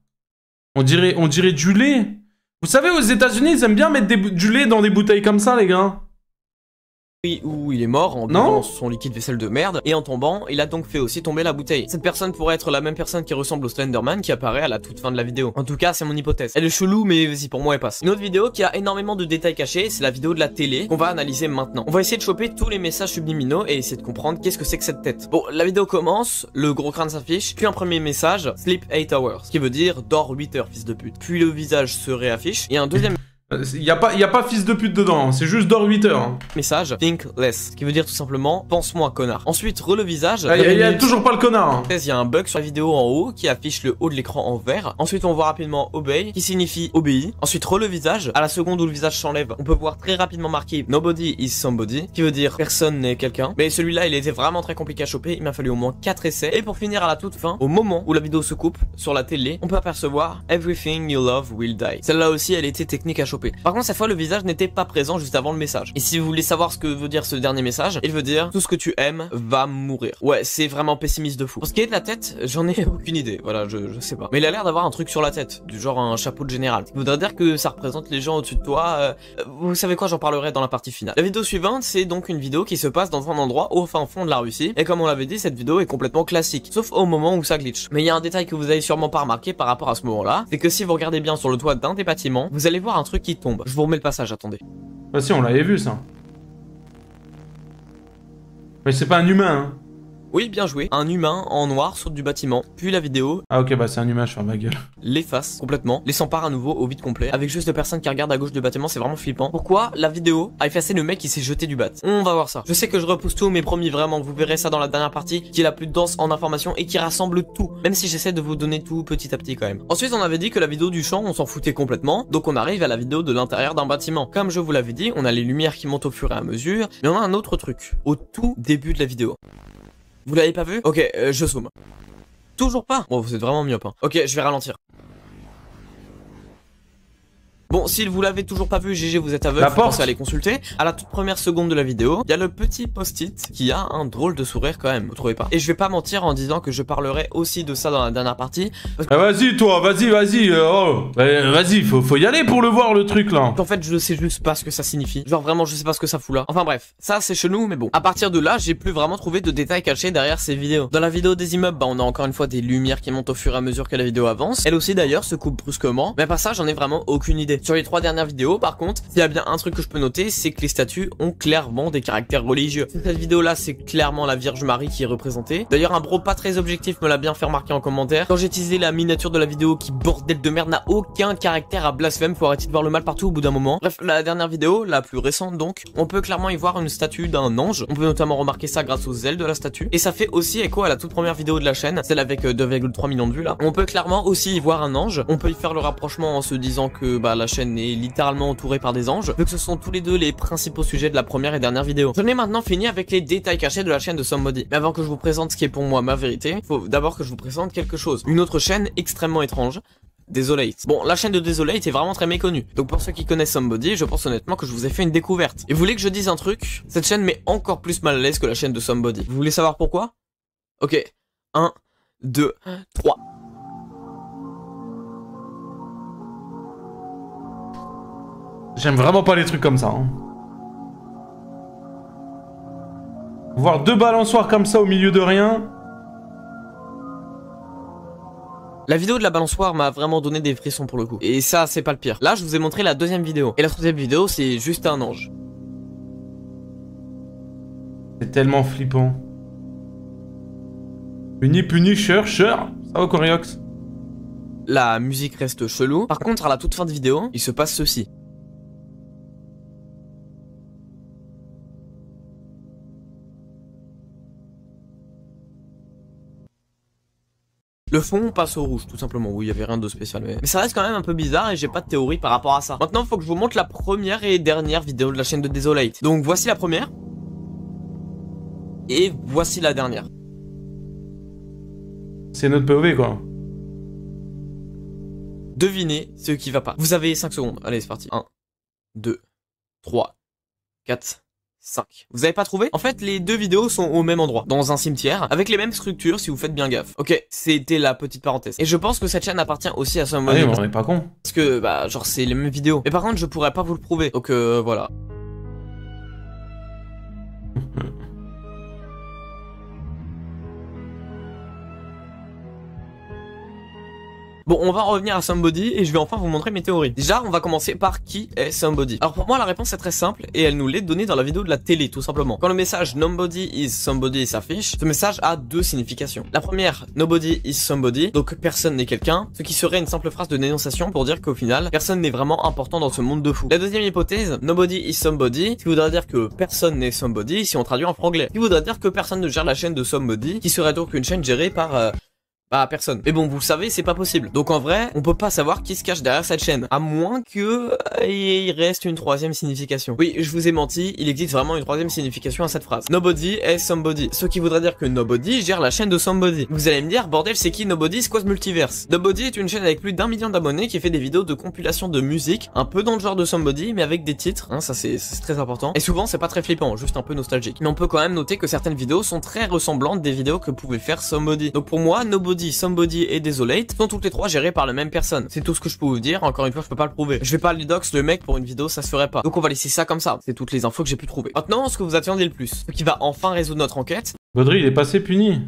On dirait du lait. Vous savez, aux États-Unis, ils aiment bien mettre du lait dans des bouteilles comme ça, les gars. Oui, où il est mort en buvant son liquide vaisselle de merde, et en tombant, il a donc fait aussi tomber la bouteille. Cette personne pourrait être la même personne qui ressemble au Slenderman qui apparaît à la toute fin de la vidéo. En tout cas, c'est mon hypothèse. Elle est chelou, mais vas-y, pour moi, elle passe. Une autre vidéo qui a énormément de détails cachés, c'est la vidéo de la télé qu'on va analyser maintenant. On va essayer de choper tous les messages subliminaux et essayer de comprendre qu'est-ce que c'est que cette tête. Bon, la vidéo commence, le gros crâne s'affiche, puis un premier message, Sleep 8 hours, ce qui veut dire dors 8 heures, fils de pute. Puis le visage se réaffiche, et un deuxième y a pas fils de pute dedans, c'est juste d'or 8 heures. Hein. Message, think less, ce qui veut dire tout simplement, pense-moi connard. Ensuite, le visage. Il y a toujours pas le connard. Hein. Il y a un bug sur la vidéo en haut qui affiche le haut de l'écran en vert. Ensuite, on voit rapidement obey, qui signifie obéi. Ensuite, le visage. À la seconde où le visage s'enlève, on peut voir très rapidement marqué nobody is somebody, qui veut dire personne n'est quelqu'un. Mais celui-là, il était vraiment très compliqué à choper. Il m'a fallu au moins 4 essais. Et pour finir à la toute fin, au moment où la vidéo se coupe sur la télé, on peut apercevoir everything you love will die. Celle-là aussi, elle était technique à choper. Par contre, cette fois, le visage n'était pas présent juste avant le message. Et si vous voulez savoir ce que veut dire ce dernier message, il veut dire tout ce que tu aimes va mourir. Ouais, c'est vraiment pessimiste de fou. Pour ce qui est de la tête, j'en ai aucune idée. Voilà, je sais pas. Mais il a l'air d'avoir un truc sur la tête, du genre un chapeau de général. Ce qui voudrait dire que ça représente les gens au-dessus de toi. Vous savez quoi, j'en parlerai dans la partie finale. La vidéo suivante, c'est donc une vidéo qui se passe dans un endroit au fin fond de la Russie. Et comme on l'avait dit, cette vidéo est complètement classique, sauf au moment où ça glitch. Mais il y a un détail que vous avez sûrement pas remarqué par rapport à ce moment-là, c'est que si vous regardez bien sur le toit d'un des bâtiments, vous allez voir un truc qui tombe. Je vous remets le passage, attendez. Bah si, on l'avait vu ça. Mais c'est pas un humain, hein. Oui, bien joué. Un humain en noir saute du bâtiment, puis la vidéo... Ah ok, bah c'est un humain, je ferme ma gueule. L'efface complètement, laissant part à nouveau au vide complet, avec juste deux personnes qui regardent à gauche du bâtiment, c'est vraiment flippant. Pourquoi la vidéo a effacé le mec qui s'est jeté du bat? On va voir ça. Je sais que je repousse tout, mais promis vraiment, vous verrez ça dans la dernière partie, qui est la plus dense en informations et qui rassemble tout, même si j'essaie de vous donner tout petit à petit quand même. Ensuite, on avait dit que la vidéo du champ, on s'en foutait complètement, donc on arrive à la vidéo de l'intérieur d'un bâtiment. Comme je vous l'avais dit, on a les lumières qui montent au fur et à mesure, mais on a un autre truc, au tout début de la vidéo. Vous l'avez pas vu? Ok, je zoome. Toujours pas? Bon, vous êtes vraiment myope, hein. Ok, je vais ralentir. Bon, si vous l'avez toujours pas vu, GG, vous êtes aveugle, vous pensez à les consulter. À la toute première seconde de la vidéo, il y a le petit post-it qui a un drôle de sourire quand même, vous trouvez pas? Et je vais pas mentir en disant que je parlerai aussi de ça dans la dernière partie. Ah, vas-y toi, vas-y, oh. Vas-y, faut y aller pour le voir le truc là. En fait, je sais juste pas ce que ça signifie. Genre vraiment, je sais pas ce que ça fout là. Enfin bref, ça c'est chelou, mais bon. À partir de là, j'ai plus vraiment trouvé de détails cachés derrière ces vidéos. Dans la vidéo des immeubles, bah on a encore une fois des lumières qui montent au fur et à mesure que la vidéo avance. Elle aussi d'ailleurs se coupe brusquement, mais pas ça, j'en ai vraiment aucune idée. Sur les 3 dernières vidéos, par contre, s'il y a bien un truc que je peux noter, c'est que les statues ont clairement des caractères religieux. Sur cette vidéo là, c'est clairement la Vierge Marie qui est représentée. D'ailleurs, un bro pas très objectif me l'a bien fait remarquer en commentaire. Quand j'ai utilisé la miniature de la vidéo qui, bordel de merde, n'a aucun caractère à blasphème, faut arrêter de voir le mal partout au bout d'un moment. Bref, la dernière vidéo, la plus récente donc, on peut clairement y voir une statue d'un ange. On peut notamment remarquer ça grâce aux ailes de la statue. Et ça fait aussi écho à la toute première vidéo de la chaîne, celle avec 2,3 millions de vues là. On peut clairement aussi y voir un ange. On peut y faire le rapprochement en se disant que bah la chaîne est littéralement entourée par des anges, vu que ce sont tous les deux les principaux sujets de la première et dernière vidéo. J'en ai maintenant fini avec les détails cachés de la chaîne de Somebody. Mais avant que je vous présente ce qui est pour moi ma vérité, faut d'abord que je vous présente quelque chose. Une autre chaîne extrêmement étrange. Desolate. Bon, la chaîne de Desolate est vraiment très méconnue. Donc pour ceux qui connaissent Somebody, je pense honnêtement que je vous ai fait une découverte. Et vous voulez que je dise un truc? Cette chaîne m'est encore plus mal à l'aise que la chaîne de Somebody. Vous voulez savoir pourquoi? Ok. 1, 2, 3. J'aime vraiment pas les trucs comme ça. Hein. Voir 2 balançoires comme ça au milieu de rien. La vidéo de la balançoire m'a vraiment donné des frissons pour le coup. Et ça, c'est pas le pire. Là, je vous ai montré la deuxième vidéo. Et la troisième vidéo, c'est juste un ange. C'est tellement flippant. Puni, cher. Ça va, Coriox? La musique reste chelou. Par contre, à la toute fin de vidéo, il se passe ceci. Le fond passe au rouge, tout simplement. Oui, il y avait rien de spécial, mais ça reste quand même un peu bizarre et j'ai pas de théorie par rapport à ça. Maintenant, il faut que je vous montre la première et dernière vidéo de la chaîne de Desolate. Donc, voici la première. Et voici la dernière. C'est notre POV, quoi. Devinez ce qui va pas. Vous avez 5 secondes. Allez, c'est parti. 1, 2, 3, 4... 5. Vous avez pas trouvé? En fait, les deux vidéos sont au même endroit, dans un cimetière, avec les mêmes structures si vous faites bien gaffe. Ok, c'était la petite parenthèse. Et je pense que cette chaîne appartient aussi à Somebody. Ah oui, mais on est pas con. Parce que, bah, genre, c'est les mêmes vidéos. Mais par contre, je pourrais pas vous le prouver. Donc, voilà. Bon, on va revenir à Somebody et je vais enfin vous montrer mes théories. Déjà, on va commencer par qui est Somebody. Alors pour moi, la réponse est très simple et elle nous l'est donnée dans la vidéo de la télé, tout simplement. Quand le message Nobody is somebody s'affiche, ce message a 2 significations. La première, Nobody is somebody, donc personne n'est quelqu'un, ce qui serait une simple phrase de dénonciation pour dire qu'au final, personne n'est vraiment important dans ce monde de fou. La deuxième hypothèse, Nobody is somebody, qui voudrait dire que personne n'est somebody si on traduit en franglais. Qui voudrait dire que personne ne gère la chaîne de Somebody, qui serait donc une chaîne gérée par... bah personne. Mais bon, vous le savez, c'est pas possible. Donc en vrai, on peut pas savoir qui se cache derrière cette chaîne. À moins que il reste une 3e signification. Oui, je vous ai menti, il existe vraiment une 3e signification à cette phrase. Nobody est somebody. Ce qui voudrait dire que Nobody gère la chaîne de Somebody. Vous allez me dire, bordel, c'est qui Nobody? C'est quoi ce multiverse? Nobody est une chaîne avec plus d'1 million d'abonnés qui fait des vidéos de compilation de musique, un peu dans le genre de Somebody, mais avec des titres. Hein, ça c'est très important. Et souvent, c'est pas très flippant, juste un peu nostalgique. Mais on peut quand même noter que certaines vidéos sont très ressemblantes des vidéos que pouvait faire Somebody. Donc pour moi, Nobody, Somebody et Desolate sont toutes les 3 gérées par la même personne. C'est tout ce que je peux vous dire, encore une fois je peux pas le prouver. Je vais pas aller dox le mec pour une vidéo, ça se ferait pas. Donc on va laisser ça comme ça, c'est toutes les infos que j'ai pu trouver. Maintenant, ce que vous attendiez le plus, ce qui va enfin résoudre notre enquête. Baudry, il est passé puni.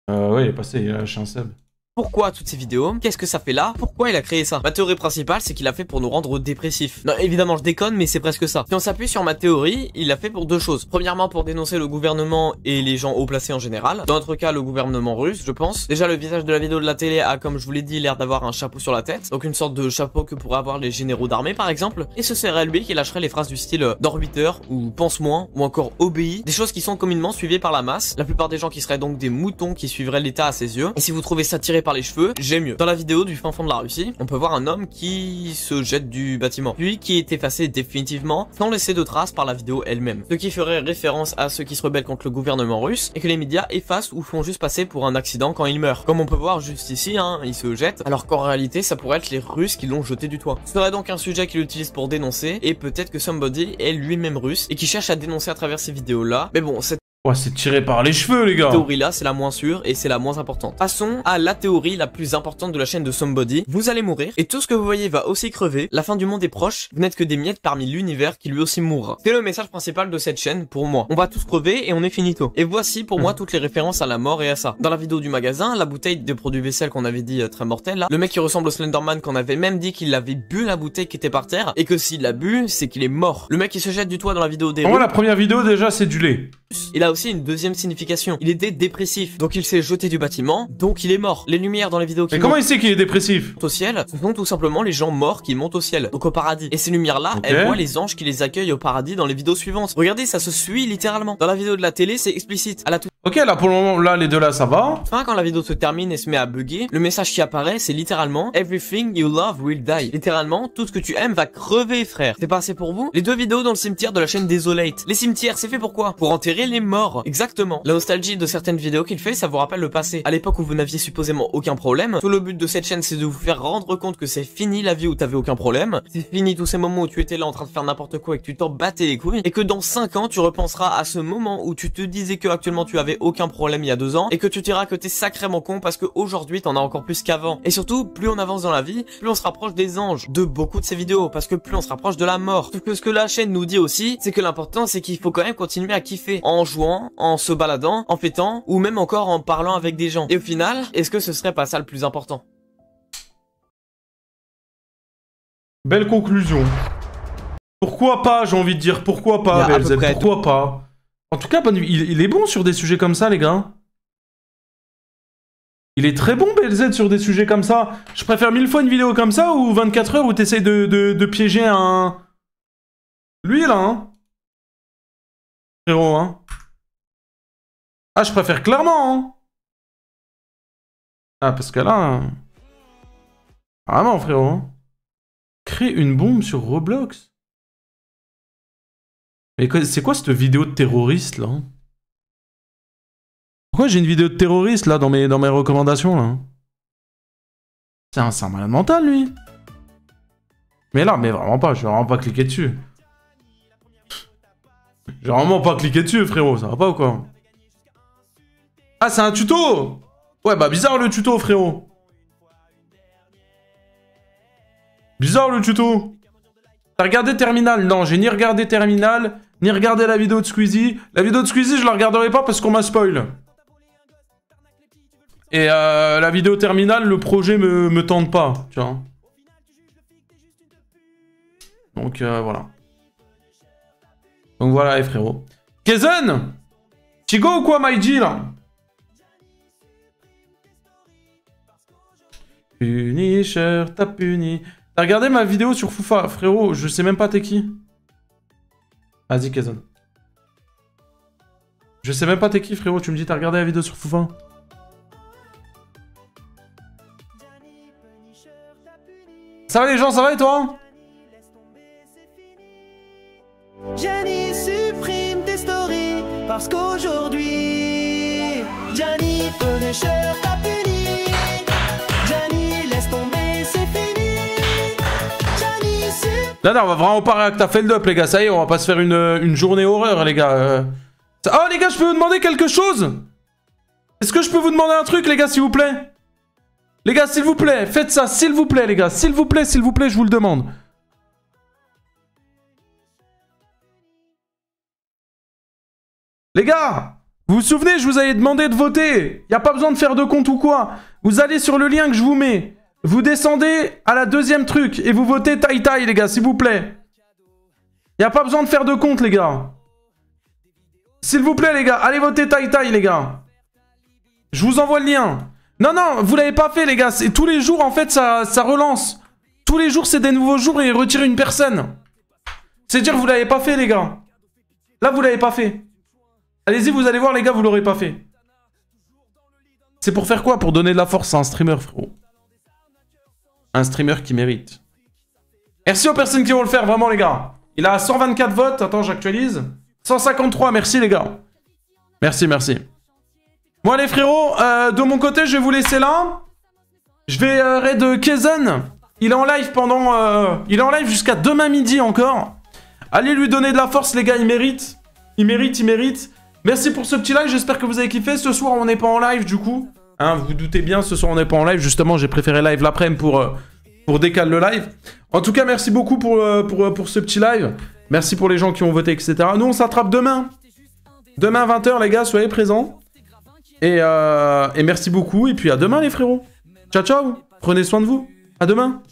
Ouais, il est passé, il a lâché un sub. Pourquoi toutes ces vidéos? Qu'est-ce que ça fait là? Pourquoi il a créé ça? Ma théorie principale, c'est qu'il a fait pour nous rendre dépressifs. Non, évidemment, je déconne, mais c'est presque ça. Si on s'appuie sur ma théorie, il l'a fait pour 2 choses. Premièrement, pour dénoncer le gouvernement et les gens haut placés en général. Dans notre cas, le gouvernement russe, je pense. Déjà, le visage de la vidéo de la télé a, comme je vous l'ai dit, l'air d'avoir un chapeau sur la tête. Donc une sorte de chapeau que pourraient avoir les généraux d'armée, par exemple. Et ce serait lui qui lâcherait les phrases du style « dors 8 heures » ou « pense moins » ou encore « obéis ». Des choses qui sont communément suivies par la masse. La plupart des gens qui seraient donc des moutons qui suivraient l'État à ses yeux. Et si vous trouvez ça tiré par les cheveux, j'ai mieux. Dans la vidéo du fin fond de la Russie, on peut voir un homme qui se jette du bâtiment, puis qui est effacé définitivement sans laisser de traces par la vidéo elle-même. Ce qui ferait référence à ceux qui se rebellent contre le gouvernement russe et que les médias effacent ou font juste passer pour un accident quand il meurt. Comme on peut voir juste ici, hein, il se jette, alors qu'en réalité ça pourrait être les Russes qui l'ont jeté du toit. Ce serait donc un sujet qu'il utilise pour dénoncer, et peut-être que Somebody est lui-même russe et qui cherche à dénoncer à travers ces vidéos là. Mais bon, cette Ouais, c'est tiré par les cheveux, les gars. théorie là, c'est la moins sûre et c'est la moins importante. Passons à la théorie la plus importante de la chaîne de Somebody. Vous allez mourir et tout ce que vous voyez va aussi crever. La fin du monde est proche. Vous n'êtes que des miettes parmi l'univers qui lui aussi mourra. C'est le message principal de cette chaîne pour moi. On va tous crever et on est finito. Et voici pour moi toutes les références à la mort et à ça. Dans la vidéo du magasin, la bouteille de produit vaisselle qu'on avait dit très mortelle là, le mec qui ressemble au Slenderman qu'on avait même dit qu'il avait bu la bouteille qui était par terre et que s'il l'a bu, c'est qu'il est mort. Le mec qui se jette du toit dans la vidéo des la première vidéo déjà c'est du lait. Il a aussi une deuxième signification. Il était dépressif. Donc il s'est jeté du bâtiment, donc il est mort. Les lumières dans les vidéos qui Mais comment il sait qu'il est dépressif? Au ciel, ce sont tout simplement les gens morts qui montent au ciel, donc au paradis. Et ces lumières-là, elles voient les anges qui les accueillent au paradis dans les vidéos suivantes. Regardez, ça se suit littéralement. Dans la vidéo de la télé, c'est explicite. À la toute Ok, là pour le moment, là les deux là ça va. fin, quand la vidéo se termine et se met à bugger, le message qui apparaît, c'est littéralement Everything you love will die. Littéralement, tout ce que tu aimes va crever, frère. C'est pas assez pour vous? Les deux vidéos dans le cimetière de la chaîne Desolate. Les cimetières, c'est fait pour quoi? Pour enterrer les morts. Exactement. La nostalgie de certaines vidéos qu'il fait, ça vous rappelle le passé. À l'époque où vous n'aviez supposément aucun problème. Tout le but de cette chaîne, c'est de vous faire rendre compte que c'est fini la vie où t'avais aucun problème. C'est fini tous ces moments où tu étais là en train de faire n'importe quoi et que tu t'en battais les couilles. Et que dans 5 ans, tu repenseras à ce moment où tu te disais que actuellement tu avais aucun problème il y a 2 ans. Et que tu diras que t'es sacrément con parce qu'aujourd'hui t'en as encore plus qu'avant. Et surtout, plus on avance dans la vie, plus on se rapproche des anges. De beaucoup de ces vidéos. Parce que plus on se rapproche de la mort. Sauf que ce que la chaîne nous dit aussi, c'est que l'important c'est qu'il faut quand même continuer à kiffer. En jouant, en se baladant, en fêtant, ou même encore en parlant avec des gens. Et au final, est-ce que ce serait pas ça le plus important? Belle conclusion. Pourquoi pas, j'ai envie de dire, pourquoi pas, BLZ, pourquoi pas. En tout cas, il est bon sur des sujets comme ça, les gars. Il est très bon, BLZ, sur des sujets comme ça. Je préfère 1000 fois une vidéo comme ça ou 24 heures où t'essayes de piéger un... Lui, là, hein. Frérot, hein. Ah, je préfère clairement, hein. Ah, parce que là... Vraiment, frérot, hein. Créer une bombe sur Roblox. Mais c'est quoi cette vidéo de terroriste, là? Pourquoi j'ai une vidéo de terroriste, là, dans mes recommandations, là? C'est un malade mental, lui. Mais là, mais vraiment pas, je vais vraiment pas cliquer dessus. Je vais vraiment pas cliquer dessus, frérot, ça va pas ou quoi? Ah, c'est un tuto! Ouais, bah bizarre le tuto, frérot. Bizarre le tuto. T'as regardé Terminal? Non, j'ai ni regardé Terminal, ni regardé la vidéo de Squeezie. La vidéo de Squeezie, je la regarderai pas parce qu'on m'a spoil. Et la vidéo Terminal, le projet me tente pas, tu vois. Donc voilà. Donc voilà les frérots. Kezen! Chigo ou quoi, Maïji, là? Punisher, t'as puni. T'as regardé ma vidéo sur Foufa? Frérot, je sais même pas t'es qui. Vas-y, Kezen. Je sais même pas t'es qui, frérot. Tu me dis t'as regardé la vidéo sur Foufa? Ça va les gens, ça va et toi? Gianni supprime tes stories parce qu'aujourd'hui Gianni Punisher t'a puni. Gianni laisse tomber, c'est fini. Gianni supprime. Là, on va vraiment pas réacter à Feld Up, les gars. Ça y est, on va pas se faire une journée horreur, les gars. Oh, les gars, je peux vous demander quelque chose? Est-ce que je peux vous demander un truc, les gars, s'il vous plaît? Les gars, s'il vous plaît, faites ça, s'il vous plaît, les gars. S'il vous plaît, je vous le demande. Les gars, vous vous souvenez, je vous avais demandé de voter. Y a pas besoin de faire de compte ou quoi. Vous allez sur le lien que je vous mets. Vous descendez à la deuxième truc et vous votez Tai Tai, les gars, s'il vous plaît. Y a pas besoin de faire de compte, les gars. S'il vous plaît, les gars, allez voter Tai Tai, les gars. Je vous envoie le lien. Non, non, vous l'avez pas fait, les gars. Tous les jours, en fait, ça relance. Tous les jours, c'est des nouveaux jours et retire une personne. C'est dire que vous l'avez pas fait, les gars. Là, vous l'avez pas fait. Allez-y, vous allez voir, les gars, vous l'aurez pas fait. C'est pour faire quoi? Pour donner de la force à un streamer, frérot. Un streamer qui mérite. Merci aux personnes qui vont le faire, vraiment, les gars. Il a 124 votes. Attends, j'actualise. 153, merci, les gars. Merci, merci. Bon, allez, frérot. De mon côté, je vais vous laisser là. Je vais raid Kezen. Il est en live pendant... il est en live jusqu'à demain midi encore. Allez lui donner de la force, les gars. Il mérite. Il mérite, il mérite. Merci pour ce petit live. J'espère que vous avez kiffé. Ce soir, on n'est pas en live, du coup. Hein, vous vous doutez bien, ce soir, on n'est pas en live. Justement, j'ai préféré live l'après-midi pour décaler le live. En tout cas, merci beaucoup pour ce petit live. Merci pour les gens qui ont voté, etc. Nous, on s'attrape demain. Demain, 20h, les gars. Soyez présents. Et merci beaucoup. Et puis, à demain, les frérots. Ciao, ciao. Prenez soin de vous. À demain.